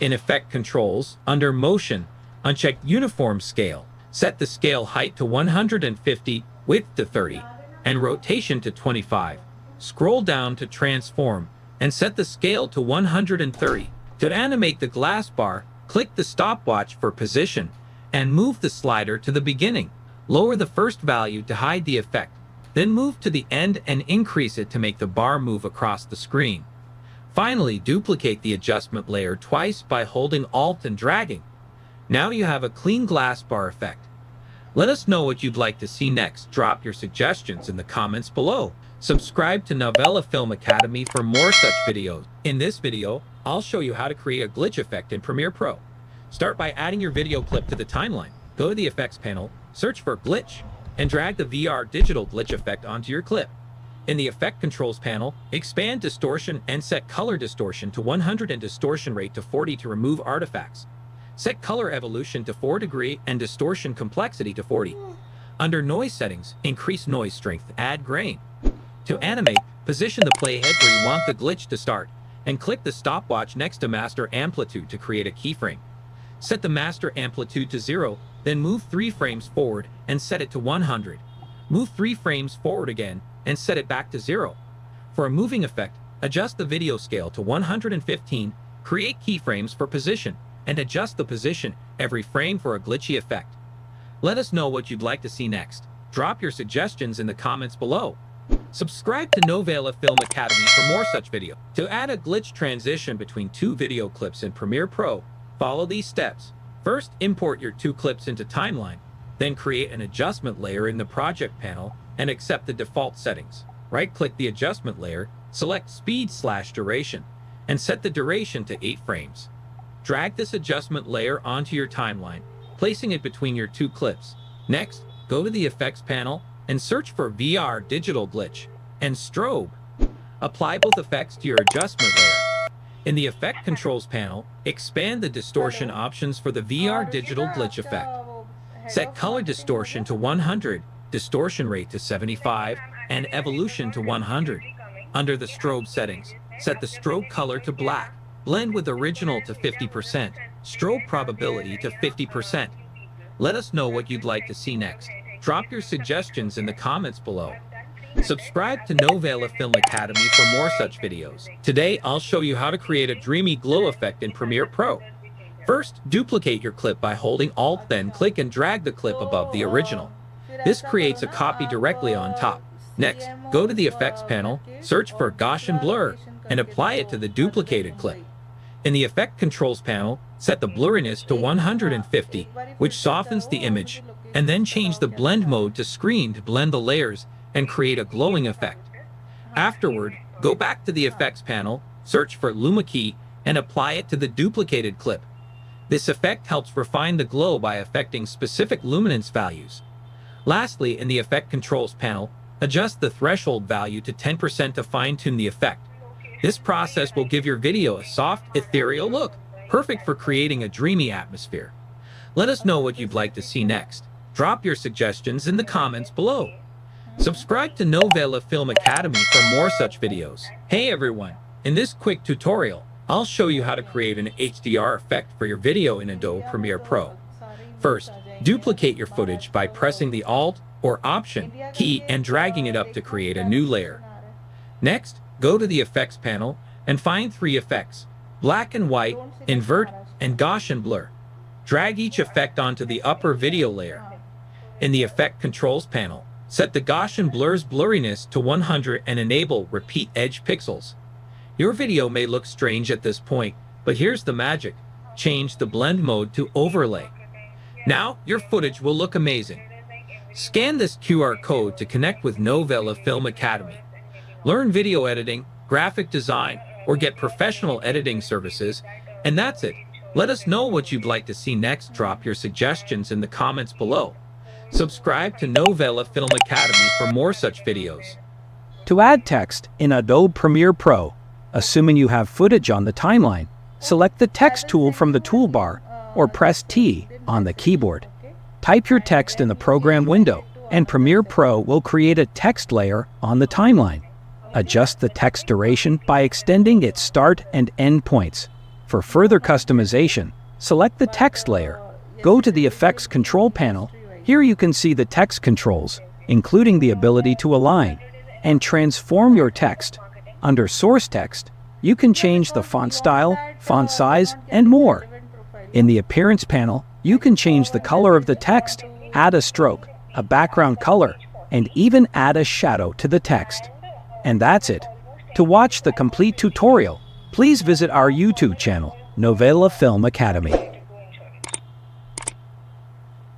In Effect Controls, under Motion, uncheck Uniform Scale. Set the scale height to 150, width to 30, and rotation to 25. Scroll down to Transform and set the scale to 130. To animate the glass bar, click the stopwatch for position and move the slider to the beginning. Lower the first value to hide the effect, then move to the end and increase it to make the bar move across the screen. Finally, duplicate the adjustment layer twice by holding Alt and dragging. Now you have a clean glass bar effect. Let us know what you'd like to see next. Drop your suggestions in the comments below. Subscribe to Novela Film Academy for more such videos. In this video, I'll show you how to create a glitch effect in Premiere Pro. Start by adding your video clip to the timeline. Go to the Effects panel, search for Glitch, and drag the VR digital glitch effect onto your clip. In the Effect Controls panel, expand Distortion and set Color Distortion to 100 and Distortion Rate to 40 to remove artifacts. Set Color Evolution to 4 degree and Distortion Complexity to 40. Under Noise Settings, increase Noise Strength, add Grain. To animate, position the playhead where you want the glitch to start, and click the stopwatch next to Master Amplitude to create a keyframe. Set the Master Amplitude to 0, then move 3 frames forward and set it to 100. Move 3 frames forward again and set it back to 0. For a moving effect, adjust the video scale to 115, create keyframes for position, and adjust the position every frame for a glitchy effect. Let us know what you'd like to see next. Drop your suggestions in the comments below. Subscribe to Novela Film Academy for more such videos. To add a glitch transition between 2 video clips in Premiere Pro, follow these steps. First, import your 2 clips into Timeline. Then create an adjustment layer in the Project panel and accept the default settings. Right-click the adjustment layer, select Speed/Duration, and set the duration to 8 frames. Drag this adjustment layer onto your timeline, placing it between your 2 clips. Next, go to the Effects panel and search for VR Digital Glitch and Strobe. Apply both effects to your adjustment layer. In the Effect Controls panel, expand the distortion options for the VR Digital Glitch effect. Set Color Distortion to 100, Distortion Rate to 75, and Evolution to 100. Under the Strobe settings, set the strobe color to black, blend with original to 50%, strobe probability to 50%. Let us know what you'd like to see next. Drop your suggestions in the comments below. Subscribe to Novela Film Academy for more such videos. Today, I'll show you how to create a dreamy glow effect in Premiere Pro. First, duplicate your clip by holding Alt, then click and drag the clip above the original. This creates a copy directly on top. Next, go to the Effects panel, search for Gaussian Blur, and apply it to the duplicated clip. In the Effect Controls panel, set the blurriness to 150, which softens the image, and then change the blend mode to screen to blend the layers and create a glowing effect. Afterward, go back to the Effects panel, search for Luma key, and apply it to the duplicated clip. This effect helps refine the glow by affecting specific luminance values. Lastly, in the Effect Controls panel, Adjust the threshold value to 10% to fine-tune the effect. This process will give your video a soft, ethereal look, perfect for creating a dreamy atmosphere. Let us know what you'd like to see next. Drop your suggestions in the comments below. Subscribe to Novela Film Academy for more such videos. Hey everyone, in this quick tutorial, I'll show you how to create an HDR effect for your video in Adobe Premiere Pro. First, duplicate your footage by pressing the Alt or Option key and dragging it up to create a new layer. Next, go to the Effects panel and find 3 effects: Black and White, Invert, and Gaussian Blur. Drag each effect onto the upper video layer. In the Effect Controls panel, set the Gaussian Blur's blurriness to 100 and enable Repeat Edge Pixels. Your video may look strange at this point, but here's the magic. Change the blend mode to Overlay. Now, your footage will look amazing. Scan this QR code to connect with Novela Film Academy. Learn video editing, graphic design, or get professional editing services, and that's it. Let us know what you'd like to see next. Drop your suggestions in the comments below. Subscribe to Novela Film Academy for more such videos. To add text in Adobe Premiere Pro, assuming you have footage on the timeline, select the text tool from the toolbar or press T on the keyboard. Type your text in the program window, and Premiere Pro will create a text layer on the timeline. Adjust the text duration by extending its start and end points. For further customization, select the text layer. Go to the Effects Control panel. Here you can see the text controls, including the ability to align and transform your text. Under Source Text, you can change the font style, font size, and more. In the Appearance panel, you can change the color of the text, add a stroke, a background color, and even add a shadow to the text. And that's it. To watch the complete tutorial, please visit our YouTube channel, Novela Film Academy.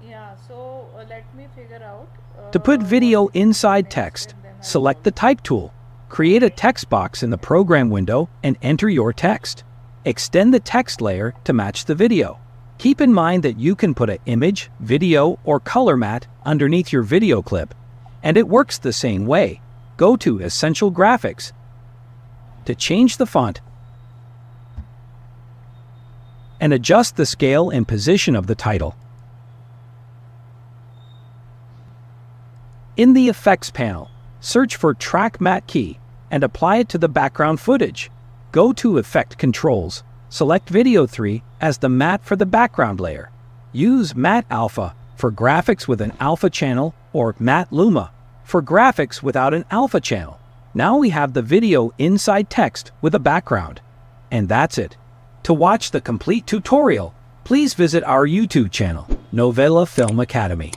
Yeah, so let me figure out. To put video inside text, select the Type tool. Create a text box in the program window and enter your text. Extend the text layer to match the video. Keep in mind that you can put an image, video, or color matte underneath your video clip, and it works the same way. Go to Essential Graphics to change the font and adjust the scale and position of the title. In the Effects panel, search for Track Matte key and apply it to the background footage. Go to Effect Controls. Select Video 3 as the matte for the background layer. Use Matte Alpha for graphics with an alpha channel or Matte Luma for graphics without an alpha channel. Now we have the video inside text with a background. And that's it. To watch the complete tutorial, please visit our YouTube channel, Novela Film Academy.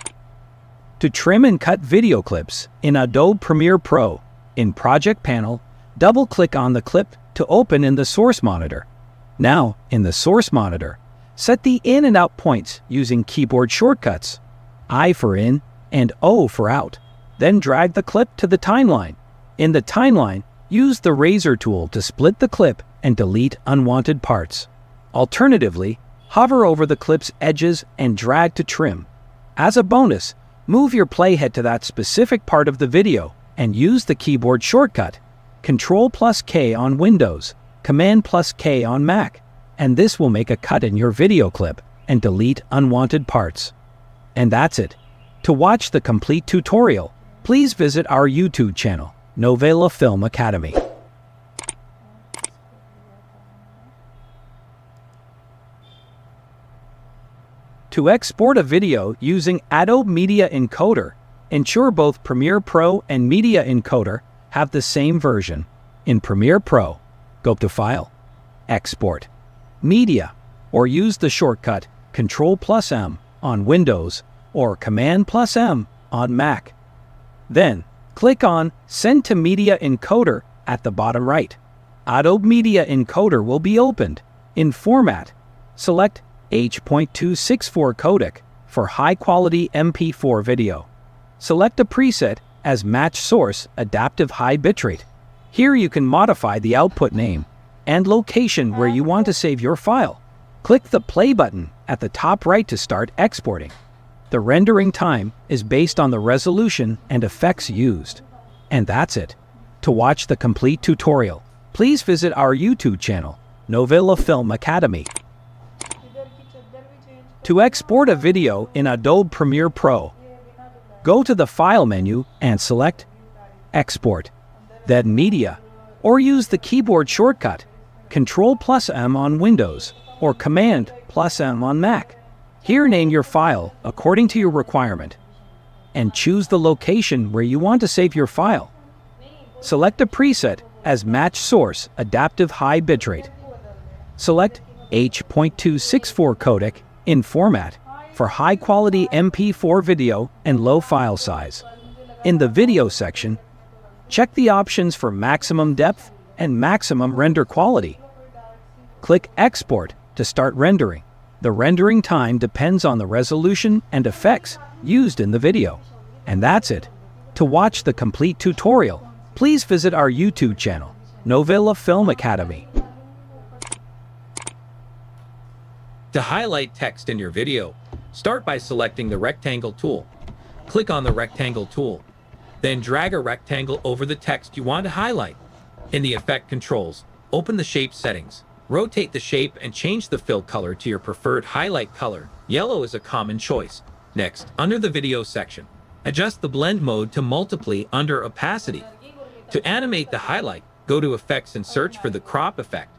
To trim and cut video clips in Adobe Premiere Pro, in Project Panel, double-click on the clip to open in the Source Monitor. Now, in the Source Monitor, set the in and out points using keyboard shortcuts, I for in and O for out. Then drag the clip to the timeline. In the timeline, use the razor tool to split the clip and delete unwanted parts. Alternatively, hover over the clip's edges and drag to trim. As a bonus, move your playhead to that specific part of the video and use the keyboard shortcut, Ctrl+K on Windows, Command+K on Mac, and this will make a cut in your video clip and delete unwanted parts. And that's it. To watch the complete tutorial, please visit our YouTube channel, Novela Film Academy. To export a video using Adobe Media Encoder, ensure both Premiere Pro and Media Encoder have the same version. In Premiere Pro, go to File, Export, Media, or use the shortcut Ctrl+M on Windows or Command+M on Mac. Then, click on Send to Media Encoder at the bottom right. Adobe Media Encoder will be opened. In Format, select H.264 codec for high-quality MP4 video. Select a preset as Match Source Adaptive High Bitrate. Here you can modify the output name and location where you want to save your file. Click the play button at the top right to start exporting. The rendering time is based on the resolution and effects used. And that's it. To watch the complete tutorial, please visit our YouTube channel, Novela Film Academy. To export a video in Adobe Premiere Pro, go to the File menu and select Export, then Media, or use the keyboard shortcut Ctrl+M on Windows or Command+M on Mac. Here, name your file according to your requirement and choose the location where you want to save your file. Select a preset as Match Source Adaptive High Bitrate. Select H.264 codec in format for high-quality MP4 video and low file size. In the video section, check the options for maximum depth and maximum render quality. Click Export to start rendering. The rendering time depends on the resolution and effects used in the video. And that's it. To watch the complete tutorial, please visit our YouTube channel, Novela Film Academy. To highlight text in your video, start by selecting the rectangle tool. Click on the rectangle tool. Then drag a rectangle over the text you want to highlight. In the Effect Controls, open the Shape settings. Rotate the shape and change the fill color to your preferred highlight color. Yellow is a common choice. Next, under the Video section, adjust the blend mode to multiply under opacity. To animate the highlight, go to Effects and search for the crop effect.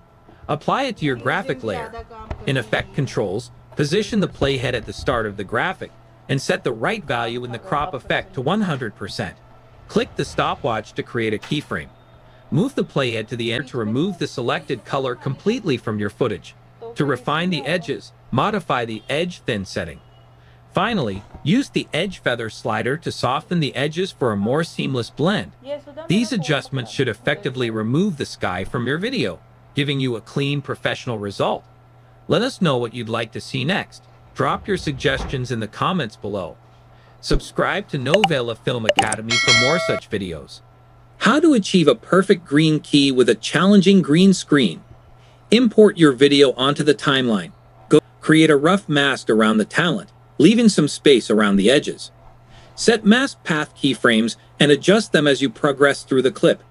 Apply it to your graphic layer. In Effect Controls, position the playhead at the start of the graphic and set the right value in the crop effect to 100%. Click the stopwatch to create a keyframe. Move the playhead to the end to remove the selected color completely from your footage. To refine the edges, modify the edge thin setting. Finally, use the edge feather slider to soften the edges for a more seamless blend. These adjustments should effectively remove the sky from your video, giving you a clean, professional result. Let us know what you'd like to see next. Drop your suggestions in the comments below. Subscribe to Novela Film Academy for more such videos. How to achieve a perfect green key with a challenging green screen. Import your video onto the timeline. Create a rough mask around the talent, leaving some space around the edges. Set mask path keyframes and adjust them as you progress through the clip.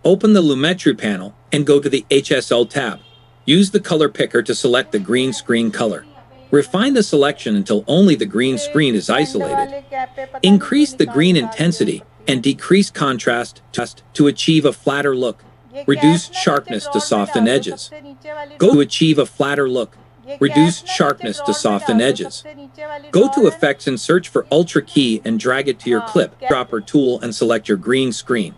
Open the Lumetri panel and go to the HSL tab. Use the color picker to select the green screen color. Refine the selection until only the green screen is isolated. Increase the green intensity and decrease contrast to achieve a flatter look. Reduce sharpness to soften edges. Go to achieve a flatter look. Reduce sharpness to soften edges. Go to Effects and search for Ultra Key and drag it to your clip dropper tool and select your green screen.